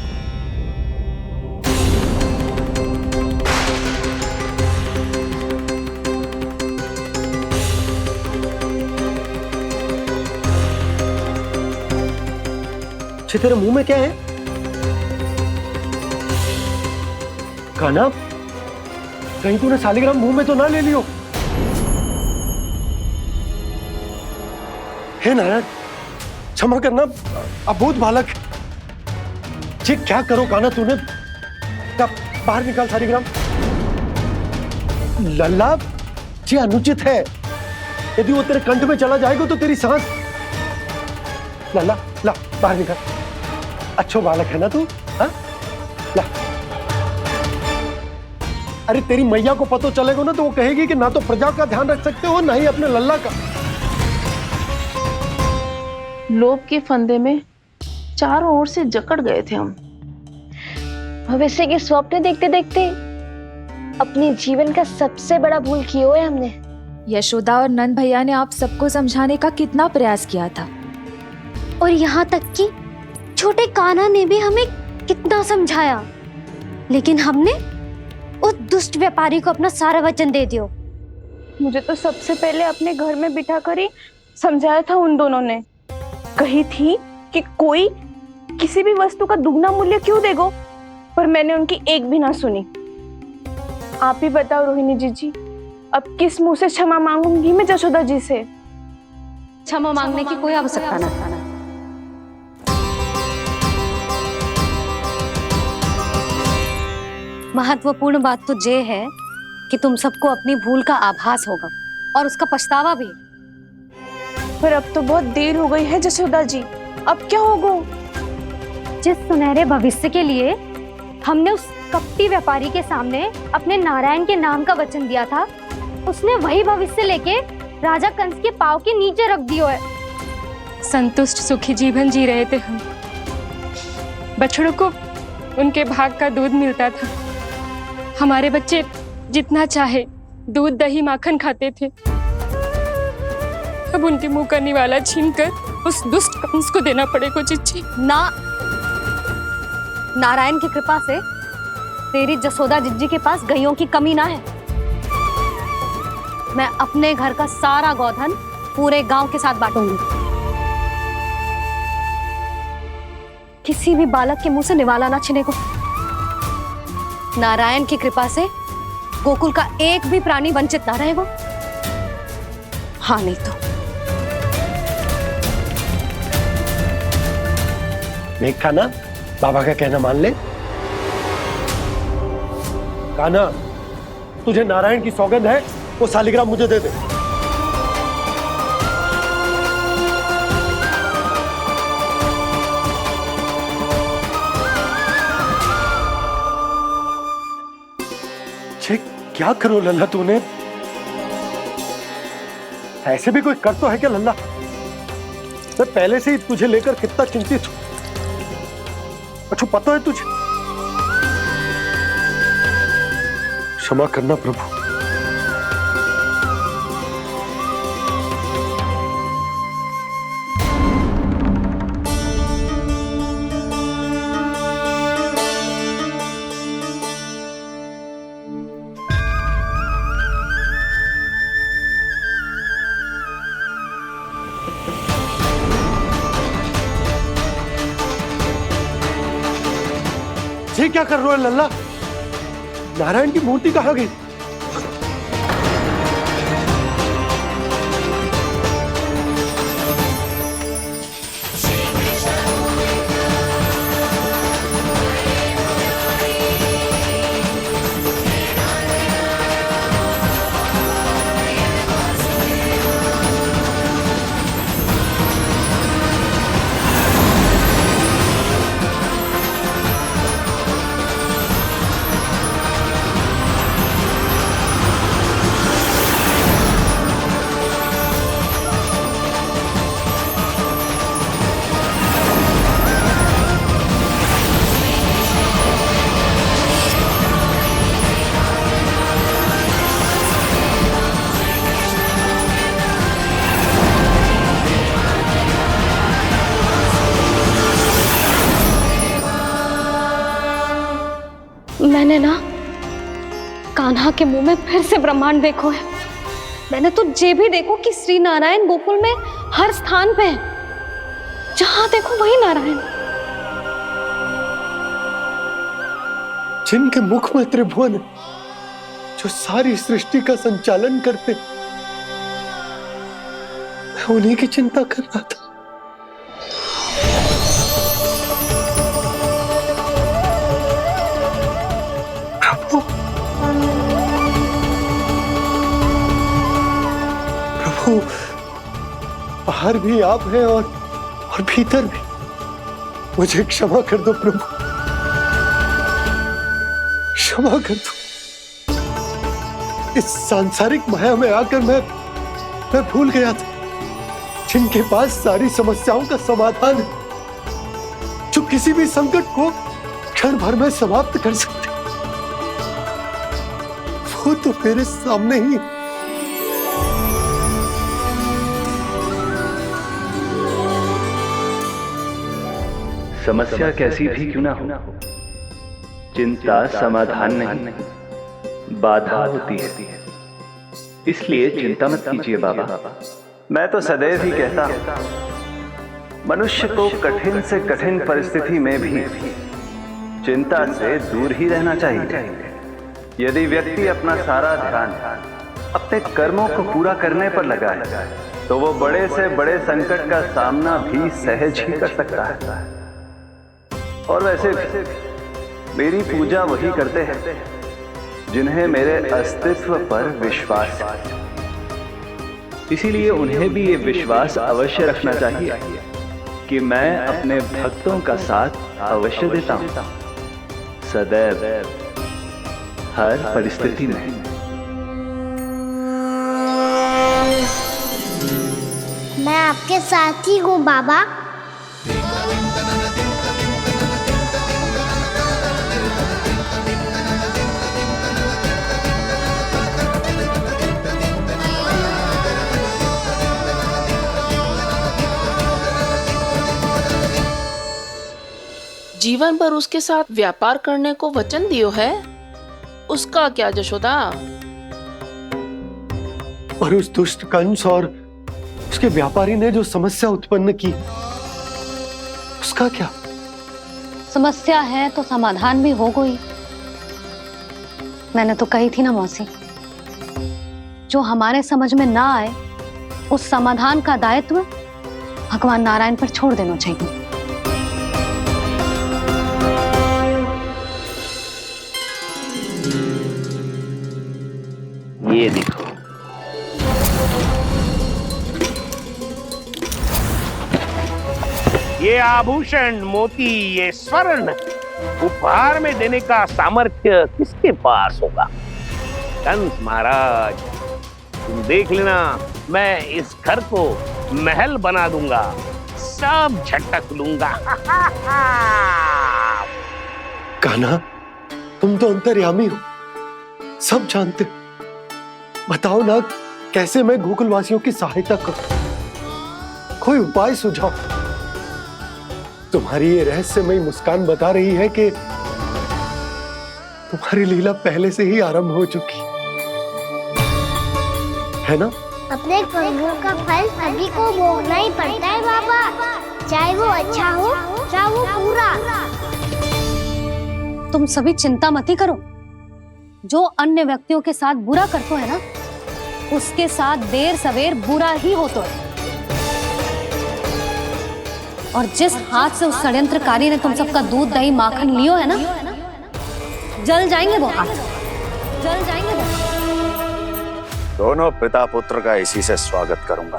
तेरे मुंह में क्या है? कान्हा, कहीं तूने शालिग्राम मुंह में तो ना ले लियो? हे नारायण, क्षमा करना, अबोध बालक। जी क्या करो कान्हा तूने? क्या बाहर निकाल शालिग्राम। लल्ला, जी अनुचित है। यदि वो तेरे कंठ में चला जाएगा तो तेरी सांस। लल्ला, ला बाहर निकाल। अच्छो बालक है ना तू? हाँ? ला। अरे तेरी मैया को पता चलेगा ना तो वो कहेगी कि ना तो प्रजा का ध्यान रख सकते हो ना ही अपने लल्ला का। लोभ के फंदे में चारों ओर से जकड़ गए थे हम। भविष्य के स्वप्न देखते देखते अपने जीवन का सबसे बड़ा भूल किया है हमने। यशोदा और नंद भैया ने आप सबको समझाने का कितना प्रयास किया था, और यहाँ तक कि छोटे कान्हा ने भी हमें कितना समझाया, लेकिन हमने उस दुष्ट व्यापारी को अपना सारा वचन दे दिया। मुझे तो सबसे पहले अपने घर में बिठाकर ही समझाया था उन दोनों ने। कही थी कि कोई किसी भी वस्तु का दुगना मूल्य क्यों देगो, पर मैंने उनकी एक भी ना सुनी। आप ही बताओ रोहिणी जी, अब किस मुंह से क्षमा मांगूंगी मैं जशोदा जी से? क्षमा मांगने की कोई आवश्यकता नहीं। महत्वपूर्ण बात तो ये है कि तुम सबको अपनी भूल का आभास होगा और उसका पछतावा भी। पर अब तो बहुत देर हो गई है जशोदा जी, अब क्या होगा? जिस सुनहरे भविष्य के लिए हमने उस कपटी व्यापारी के सामने अपने नारायण के नाम का वचन दिया था, उसने वही भविष्य लेके राजा कंस के पांव के नीचे रख दिया है। संतुष्ट सुखी जीवन जी रहे थे हम। बछड़ों को उनके भाग का दूध मिलता था। हमारे बच्चे जितना चाहे दूध दही माखन खाते थे। अब उनके मुंह का निवाला छीनकर उस दुष्ट कंस को देना पड़ेगा चिच्ची। ना, नारायण की कृपा से तेरी जसोदा जिज्जी के पास गायों की कमी ना है। मैं अपने घर का सारा गोधन पूरे गांव के साथ बांटूंगी। किसी भी बालक के मुंह से निवाला ना छिने को। नारायण की कृपा से गोकुल का एक भी प्राणी वंचित ना रहेगा। हाँ नहीं तो देख कान्हा, बाबा का कहना मान ले। कान्हा, तुझे नारायण की सौगंध है, वो शालिग्राम मुझे दे दे। छे, क्या करो लल्ला तूने? ऐसे भी कोई कर तो है क्या लल्ला? मैं पहले से ही तुझे लेकर कितना चिंतित हूं। अच्छा पता है तुझे? क्षमा करना प्रभु। ये क्या कर रहे हो लल्ला? नारायण की मूर्ति कहाँ गई? मैंने ना कान्हा के मुंह में फिर से ब्रह्मांड देखो है। मैंने तो ये भी देखो कि श्री नारायण गोकुल में हर स्थान पे है। जहां देखो वही नारायण। जिनके मुख में त्रिभुवन, जो सारी सृष्टि का संचालन करते, मैं उन्हीं की चिंता कर रहा था। प्रभु, बाहर भी आप हैं और भीतर भी। मुझे क्षमा कर दो प्रभु, क्षमा कर दो। इस सांसारिक माया में आकर मैं भूल गया था जिनके पास सारी समस्याओं का समाधान है, जो किसी भी संकट को क्षण भर में समाप्त कर सकते, वो तो मेरे सामने ही। समस्या कैसी भी क्यों ना हो, चिंता समाधान नहीं, बाधा होती है। इसलिए चिंता मत कीजिए बाबा। मैं तो सदैव ही कहता हूं, मनुष्य को कठिन से कठिन परिस्थिति में भी चिंता से दूर ही रहना चाहिए। यदि व्यक्ति अपना सारा ध्यान अपने कर्मों को पूरा करने पर लगाए, तो वो बड़े से बड़े संकट का सामना भी सहज ही कर सकता है। और वैसे भी मेरी पूजा वही करते हैं जिन्हें मेरे अस्तित्व पर विश्वास है। इसीलिए उन्हें भी ये विश्वास अवश्य रखना चाहिए कि मैं अपने भक्तों का साथ अवश्य देता हूं, सदैव, हर परिस्थिति में। मैं आपके साथ ही हूँ बाबा। जीवन भर उसके साथ व्यापार करने को वचन दियो है, उसका क्या जशोदा? और उस दुष्ट कंस और उसके व्यापारी ने जो समस्या उत्पन्न की, उसका क्या? समस्या है तो समाधान भी हो गई। मैंने तो कही थी ना मौसी, जो हमारे समझ में ना आए उस समाधान का दायित्व भगवान नारायण पर छोड़ देना चाहिए। ये देखो, ये आभूषण, मोती, ये स्वर्ण उपहार में देने का सामर्थ्य किसके पास होगा? कंस महाराज, तुम देख लेना, मैं इस घर को महल बना दूंगा, सब झटक लूंगा। कान्हा, तुम तो अंतर्यामी हो, सब जानते हो। बताओ ना, कैसे मैं गोकुलवासियों की सहायता करूं? कोई उपाय सुझाओ। तुम्हारी ये रहस्यमयी मुस्कान बता रही है कि तुम्हारी लीला पहले से ही आरंभ हो चुकी है ना? अपने कर्मों का फल सभी को भोगना ही पड़ता है बाबा, चाहे वो अच्छा हो चाहे वो बुरा। तुम सभी चिंता मत ही करो। जो अन्य व्यक्तियों के साथ बुरा करते है ना, उसके साथ देर सवेर बुरा ही होता है। और जिस हाथ से उस षड्यंत्रकारी ने तुम सबका दूध दही माखन लियो है ना, जल जाएंगे वो हाथ, जल जाएंगे वो। दोनों पिता पुत्र का इसी से स्वागत करूंगा।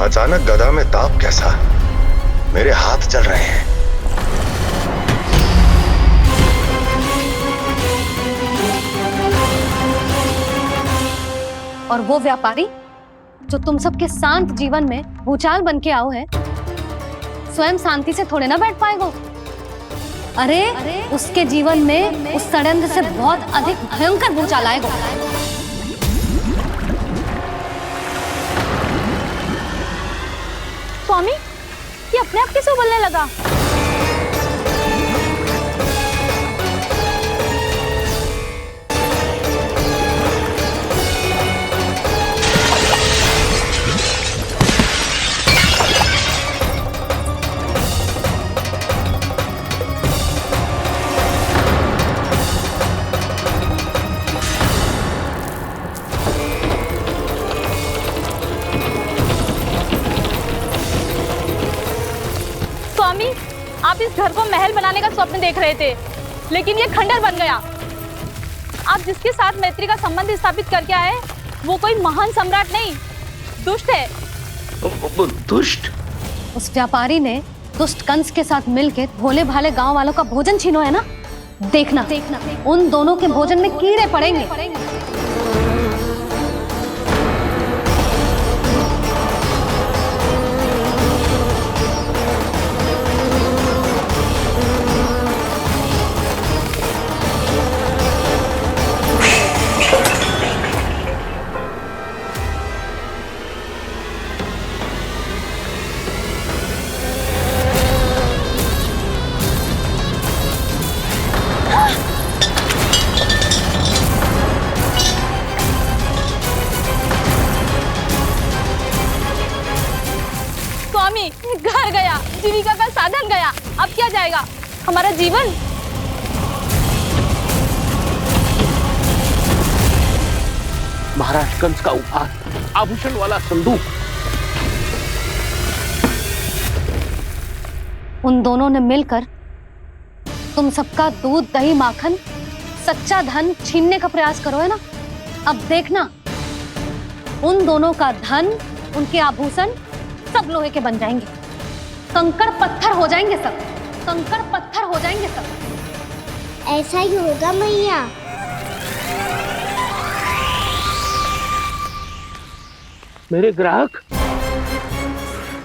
अचानक गदा में ताप कैसा? मेरे हाथ जल रहे हैं। और वो व्यापारी जो तुम सबके शांत जीवन में भूचाल बन के आओ है, स्वयं शांति से थोड़े ना बैठ पाएगा। अरे उसके जीवन में उस षड्यंत्र से बहुत अधिक भयंकर भूचाल आएगा। स्वामी, ये अपने आप कैसे बोलने लगा? आप इस घर को महल बनाने का स्वप्न देख रहे थे, लेकिन ये खंडर बन गया। आप जिसके साथ मैत्री का संबंध स्थापित करके आए, वो कोई महान सम्राट नहीं, दुष्ट है। दुष्ट? उस व्यापारी ने दुष्ट कंस के साथ मिलकर भोले भाले गांव वालों का भोजन छीनो है ना। देखना उन दोनों के भोजन में कीड़े पड़ेंगे। घर गया, जीविका का साधन गया, अब क्या जाएगा हमारा जीवन? महाराज कंस का उपहार, आभूषण वाला संदूक। उन दोनों ने मिलकर तुम सबका दूध दही माखन सच्चा धन छीनने का प्रयास करो है ना। अब देखना उन दोनों का धन, उनके आभूषण सब लोहे के बन जाएंगे, कंकड़ पत्थर हो जाएंगे सब, कंकड़ पत्थर हो जाएंगे सब। ऐसा ही होगा मैया। मेरे ग्राहक?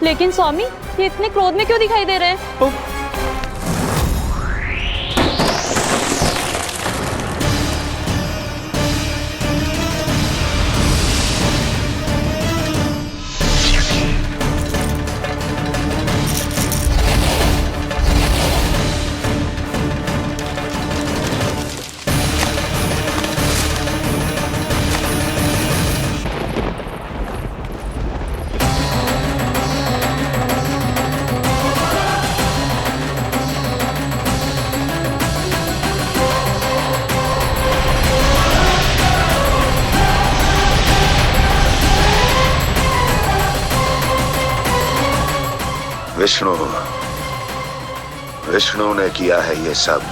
लेकिन स्वामी, ये इतने क्रोध में क्यों दिखाई दे रहे हैं? विष्णु विष्णु ने किया है ये सब।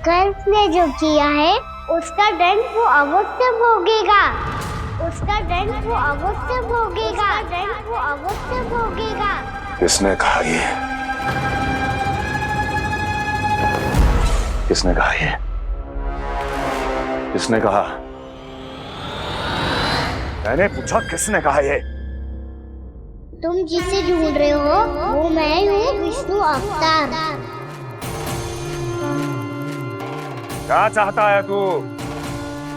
कंस ने जो किया है उसका दंड वो अवश्य भोगेगा। उसका दंड वो अवश्य भोगेगा। दंड वो अवश्य भोगेगा। किसने कहा ये? किसने कहा ये? किसने कहा? मैंने पूछा किसने कहा ये? तुम जिसे ढूंढ रहे हो वो मैं हूँ, विष्णु अवतार। क्या चाहता है तू?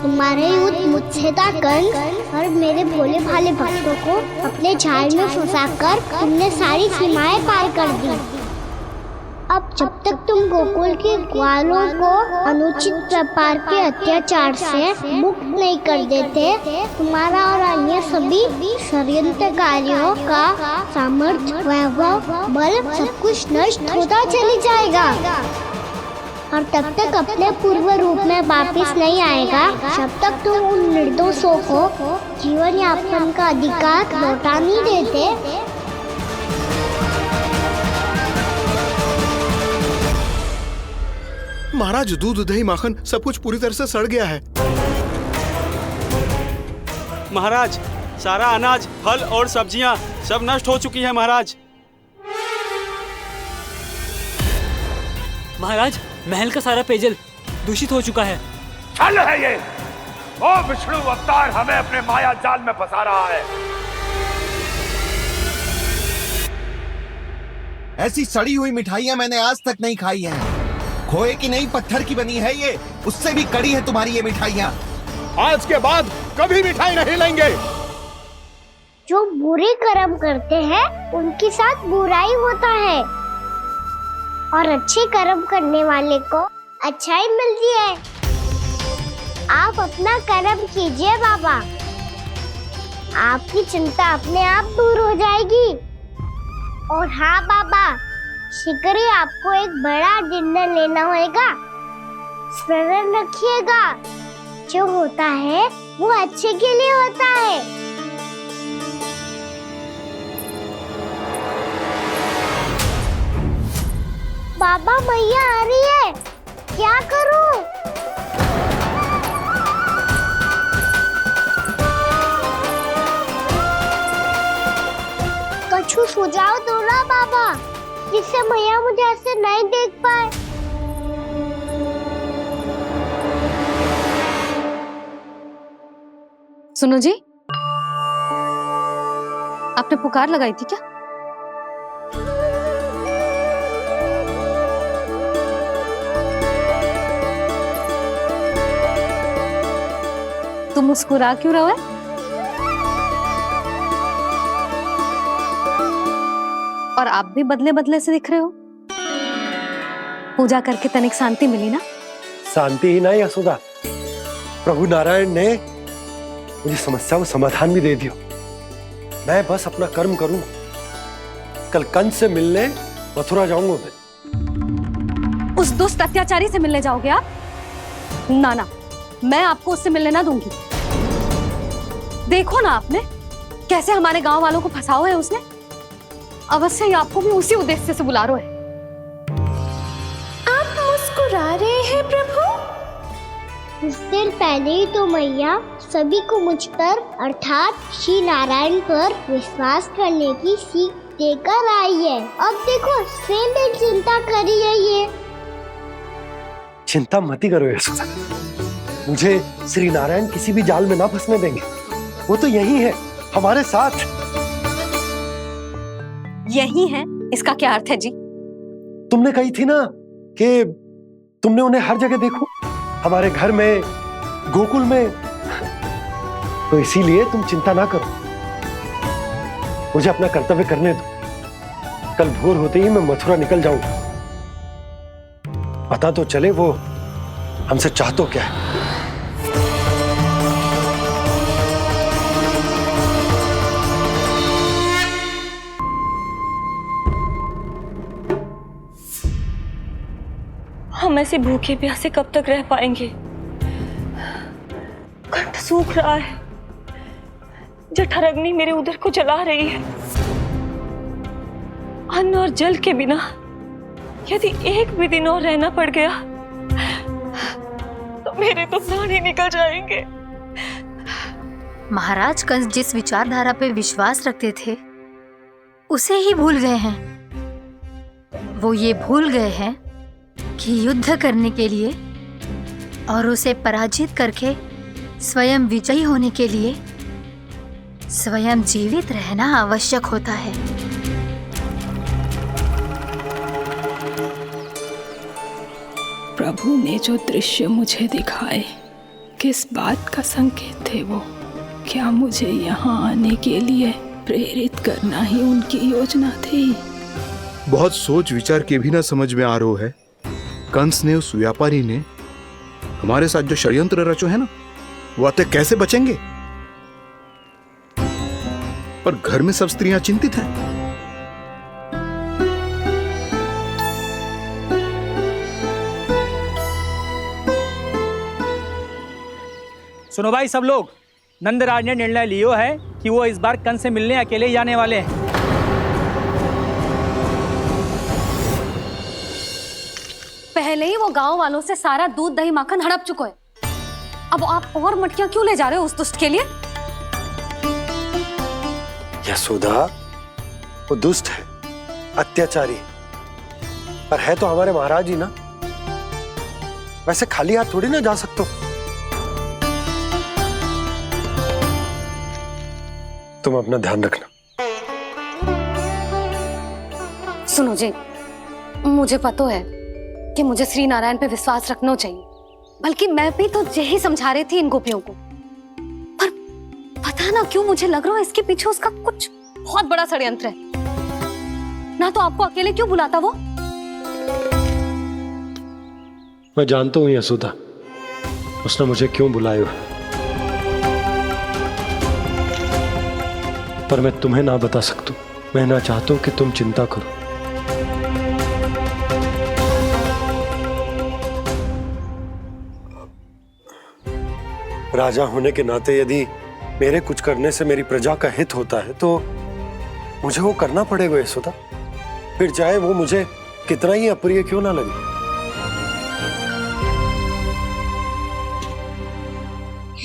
तुम्हारे युद्ध मुझसे था कंस, और मेरे भोले भाले भक्तों को अपने जाल में फंसाकर तुमने सारी सीमाएं पार कर दी। अब जब तक तुम गोकुल के ग्वालों को अनुचित प्रकार के अत्याचार से मुक्त नहीं कर देते, तुम्हारा और अन्य सभी षड्यंत्रकारियों का सामर्थ्य, वैभव, बल सब कुछ नष्ट होता चली जाएगा और तब तक अपने पूर्व रूप में वापस नहीं आएगा जब तक तुम उन निर्दोषों को जीवन यापन का अधिकार लौटा नहीं देते। महाराज, दूध दही माखन सब कुछ पूरी तरह से सड़ गया है। महाराज, सारा अनाज, फल और सब्जियां सब नष्ट हो चुकी है महाराज। महाराज, महल का सारा पेयजल दूषित हो चुका है। छल है ये। वो विष्णु अवतार हमें अपने माया जाल में फंसा रहा है। ऐसी सड़ी हुई मिठाइयां मैंने आज तक नहीं खाई हैं। खोए की नहीं, पत्थर की बनी है ये, उससे भी कड़ी है तुम्हारी ये मिठाइयां। आज के बाद कभी मिठाई नहीं लेंगे। जो बुरे कर्म करते हैं उनके साथ बुराई होता है और अच्छे कर्म करने वाले को अच्छाई मिलती है। आप अपना कर्म कीजिए बाबा, आपकी चिंता अपने आप दूर हो जाएगी। और हाँ बाबा, शीघ्र ही आपको एक बड़ा डिनर लेना होगा। स्मरण रखिएगा, जो होता है वो अच्छे के लिए होता है। बाबा, मैया आ रही है, क्या करूं? कछु सुझाव दो ना बाबा, जिससे मैया मुझे ऐसे नहीं देख पाए। सुनो जी, आपने पुकार लगाई थी क्या? तुम मुस्कुरा क्यों रहे हो? और आप भी बदले बदले से दिख रहे हो। पूजा करके तनिक शांति मिली ना? शांति ही नहीं यशोदा, प्रभु नारायण ने मुझे समस्या को समाधान भी दे दिया। मैं बस अपना कर्म करूं। कल कंस से मिलने मथुरा जाऊंगा मैं। उस दुष्ट अत्याचारी से मिलने जाओगे आप? ना ना, मैं आपको उससे मिलने ना दूंगी। देखो ना आपने कैसे हमारे गांव वालों को फंसाओ है उसने। अवश्य ही आपको भी उसी उद्देश्य से बुला रहे हैं। आप मुस्कुरा रहे हैं प्रभु? कुछ देर पहले ही तो मैया सभी को मुझ पर अर्थात श्री नारायण पर विश्वास करने की सीख देकर आई है। अब देखो स्वयं भी चिंता करी है ये। चिंता मत ही करो यशोदा, मुझे श्री नारायण किसी भी जाल में ना फंसने देंगे। वो तो यही है हमारे साथ। यही है, इसका क्या अर्थ है जी? तुमने कही थी ना कि तुमने उन्हें हर जगह देखो, हमारे घर में, गोकुल में। तो इसीलिए तुम चिंता ना करो, मुझे अपना कर्तव्य करने दो। कल भोर होते ही मैं मथुरा निकल जाऊंगा। पता तो चले वो हमसे चाहतो क्या है। हम ऐसे भूखे प्यासे कब तक रह पाएंगे? कंठ सूख रहा है, जठराग्नि मेरे उदर को जला रही है। अन्न और जल के बिना यदि एक भी दिन और रहना पड़ गया तो मेरे तो प्राण ही निकल जाएंगे। महाराज कंस जिस विचारधारा पे विश्वास रखते थे उसे ही भूल गए हैं। वो ये भूल गए हैं कि युद्ध करने के लिए और उसे पराजित करके स्वयं विजयी होने के लिए स्वयं जीवित रहना आवश्यक होता है। प्रभु ने जो दृश्य मुझे दिखाए किस बात का संकेत थे वो? क्या मुझे यहाँ आने के लिए प्रेरित करना ही उनकी योजना थी? बहुत सोच विचार के भी ना समझ में आ रहा है। कंस ने, उस व्यापारी ने हमारे साथ जो षड्यंत्र रचो है ना, वो आते कैसे बचेंगे? पर घर में सब स्त्रियां चिंतित हैं। सुनो भाई सब लोग, नंदराज ने निर्णय लियो है कि वो इस बार कंस से मिलने अकेले ही जाने वाले हैं। पहले ही वो गांव वालों से सारा दूध दही माखन हड़प चुका है। अब आप और मटकियां क्यों ले जा रहे हो उस दुष्ट के लिए? यशोदा, वो दुष्ट है, अत्याचारी, पर है तो हमारे महाराज ही ना। वैसे खाली हाथ थोड़ी ना जा सकते हो। तुम अपना ध्यान रखना। सुनो जी, मुझे पता है कि मुझे श्री नारायण पे विश्वास रखना चाहिए, बल्कि मैं भी तो यही समझा रही थी इन गोपियों को। पर पता ना क्यों मुझे लग रहा है इसके पीछे उसका कुछ बहुत बड़ा षड्यंत्र है। ना तो आपको अकेले क्यों बुलाता वो? मैं जानता हूं यशोदा, उसने मुझे क्यों बुलाया है, पर मैं तुम्हें ना बता सकता। मैं ना चाहता हूं कि तुम चिंता करो। राजा होने के नाते यदि मेरे कुछ करने से मेरी प्रजा का हित होता है तो मुझे वो करना पड़ेगा यशोदा, फिर चाहे वो मुझे कितना ही अप्रिय क्यों ना लगे।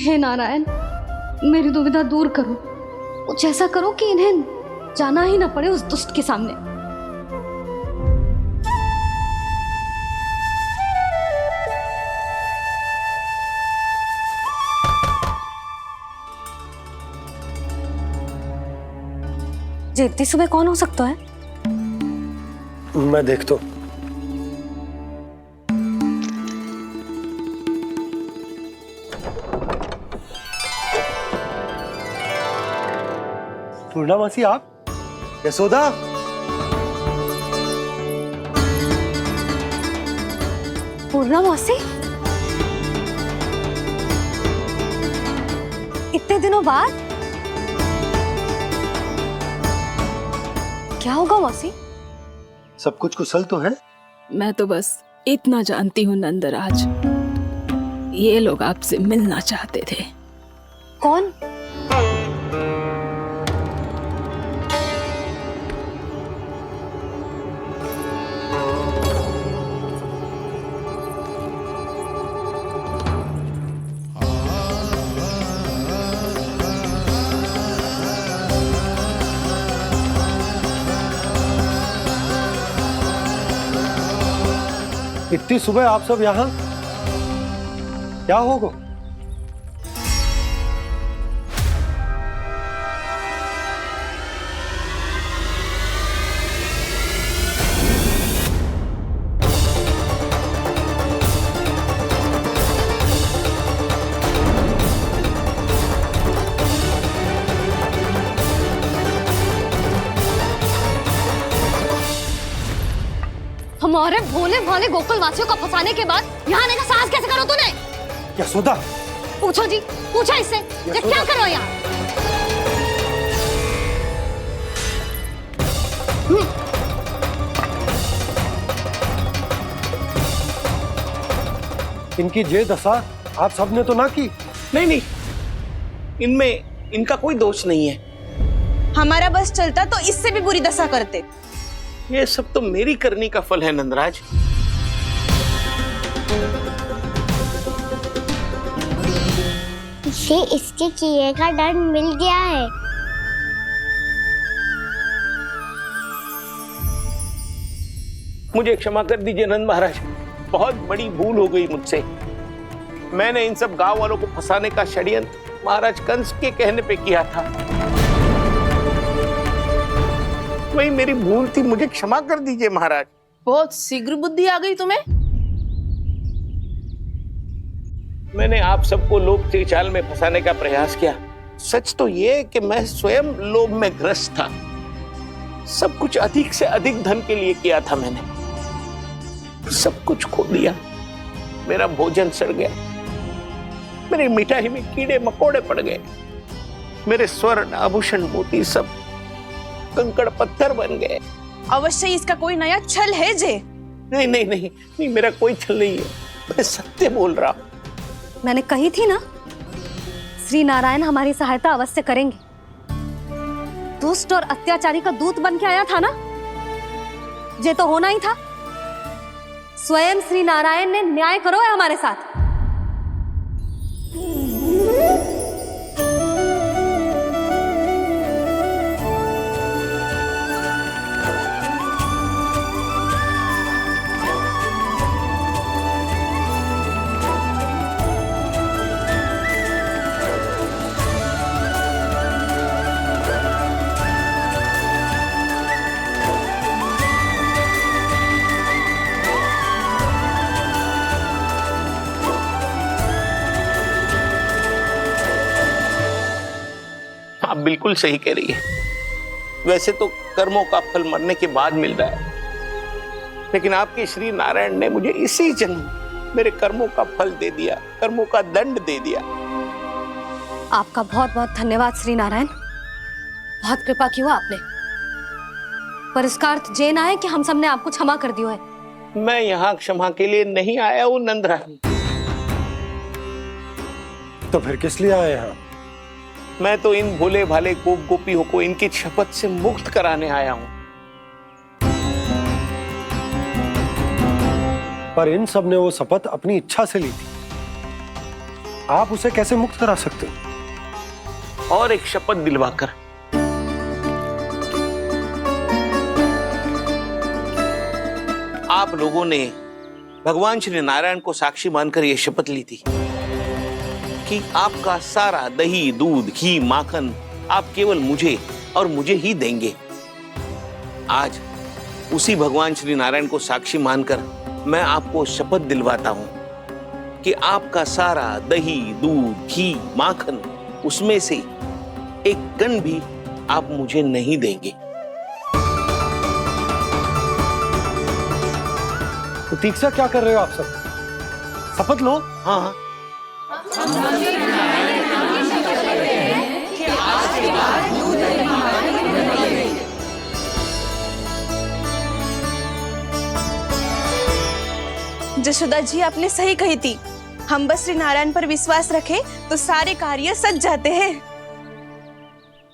हे नारायण, मेरी दुविधा दूर करो। कुछ ऐसा करो कि इन्हें जाना ही ना पड़े उस दुष्ट के सामने। जी इतनी सुबह कौन हो सकता है? मैं देखता हूं। पूर्णामासी, आप? यशोदा, पूर्णामासी, इतने दिनों बाद? क्या होगा मौसी? सब कुछ कुशल तो है? मैं तो बस इतना जानती हूँ नंदराज, ये लोग आपसे मिलना चाहते थे। कौन? इतनी सुबह आप सब यहाँ? क्या होगा? हमारे भोले भाले गोकुल वासियों को फंसाने के बाद यहाँ आने का साहस कैसे करो तूने? यशोदा, पूछो जी, पूछो इससे, ये क्या करो यहाँ? इनकी ये दशा आप सबने तो ना की? नहीं नहीं, इनमें इनका कोई दोष नहीं है। हमारा बस चलता तो इससे भी बुरी दशा करते। ये सब तो मेरी करनी का फल है नंदराज। इसे इसके किए का दंड मिल गया है। मुझे क्षमा कर दीजिए नंद महाराज, बहुत बड़ी भूल हो गई मुझसे। मैंने इन सब गांव वालों को फंसाने का षड्यंत्र महाराज कंस के कहने पे किया था। वही मेरी भूल थी, मुझे क्षमा कर दीजिए महाराज। बहुत शीघ्र बुद्धि आ गई तुम्हें। मैंने आप सबको लोभ के जाल में फंसाने का प्रयास किया। सच तो ये कि मैं स्वयं लोभ में ग्रस्त था। सब कुछ अधिक से अधिक धन के लिए किया था मैंने। सब कुछ खो दिया। मेरा भोजन सड़ गया, मेरी मिठाई में कीड़े मकोड़े पड़ गए, मेरे स्वर्ण आभूषण मोती सब कंकड़ पत्थर बन गए। अवश्य इसका कोई नया छल है जे। नहीं नहीं नहीं नहीं, मेरा कोई छल नहीं है, मैं सत्य बोल रहा हूं। मैंने कही थी ना, श्री नारायण हमारी सहायता अवश्य करेंगे। दुष्ट और अत्याचारी का दूत बन के आया था ना, ये तो होना ही था। स्वयं श्री नारायण ने न्याय करो है हमारे साथ। आप बिल्कुल सही कह रही है। वैसे तो कर्मों का फल मरने के बाद मिल रहा है, लेकिन आपके श्री नारायण ने मुझे इसी जन्म मेरे कर्मों का फल दे दिया, कर्मों का दंड दे दिया। आपका बहुत बहुत धन्यवाद श्री नारायण, बहुत कृपा की हो आपने। पर इसका अर्थ ये ना है कि हम सबने आपको क्षमा कर दिया है। मैं यहाँ क्षमा के लिए नहीं आया हूँ नंदरानी। तो फिर किस लिए आए हैं? मैं तो इन भोले भाले गोप गोपियों को इनकी शपथ से मुक्त कराने आया हूं। पर इन सब ने वो शपथ अपनी इच्छा से ली थी, आप उसे कैसे मुक्त करा सकते हो? और एक शपथ दिलवाकर। आप लोगों ने भगवान श्री नारायण को साक्षी मानकर यह शपथ ली थी कि आपका सारा दही, दूध, घी, माखन आप केवल मुझे और मुझे ही देंगे। आज उसी भगवान श्री नारायण को साक्षी मानकर मैं आपको शपथ दिलवाता हूं कि आपका सारा दही, दूध, घी, माखन उसमें से एक कण भी आप मुझे नहीं देंगे। प्रतीक्षा क्या कर रहे हो आप सब? शपथ लो। हाँ जशोदा जी, आपने सही कही थी। हम बस श्री नारायण पर विश्वास रखें तो सारे कार्य सज जाते हैं।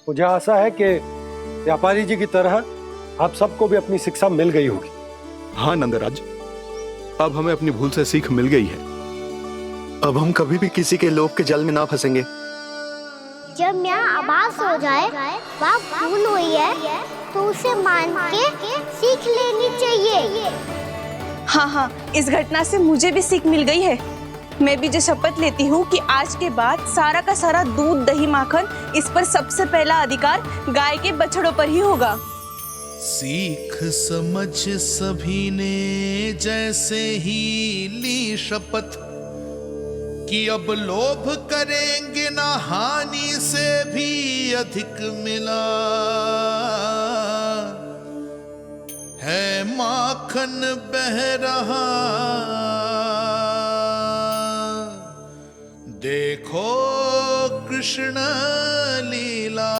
मुझे आशा है कि व्यापारी जी की तरह आप सबको भी अपनी शिक्षा मिल गई होगी। हाँ नंदराज, अब हमें अपनी भूल से सीख मिल गई है। अब हम कभी भी किसी के लोभ के जल में ना फंसेंगे। जब यहाँ आभास हो जाए वहाँ भूल हुई है तो उसे मान के सीख लेनी चाहिए। हाँ हाँ, इस घटना से मुझे भी सीख मिल गई है। मैं भी जो शपथ लेती हूँ कि आज के बाद सारा का सारा दूध, दही, माखन इस पर सबसे पहला अधिकार गाय के बछड़ों पर ही होगा। सीख समझ सभी ने जैसे ही ली शपथ कि अब लोभ करेंगे ना हानि से भी अधिक मिला है, माखन बह रहा देखो कृष्ण लीला।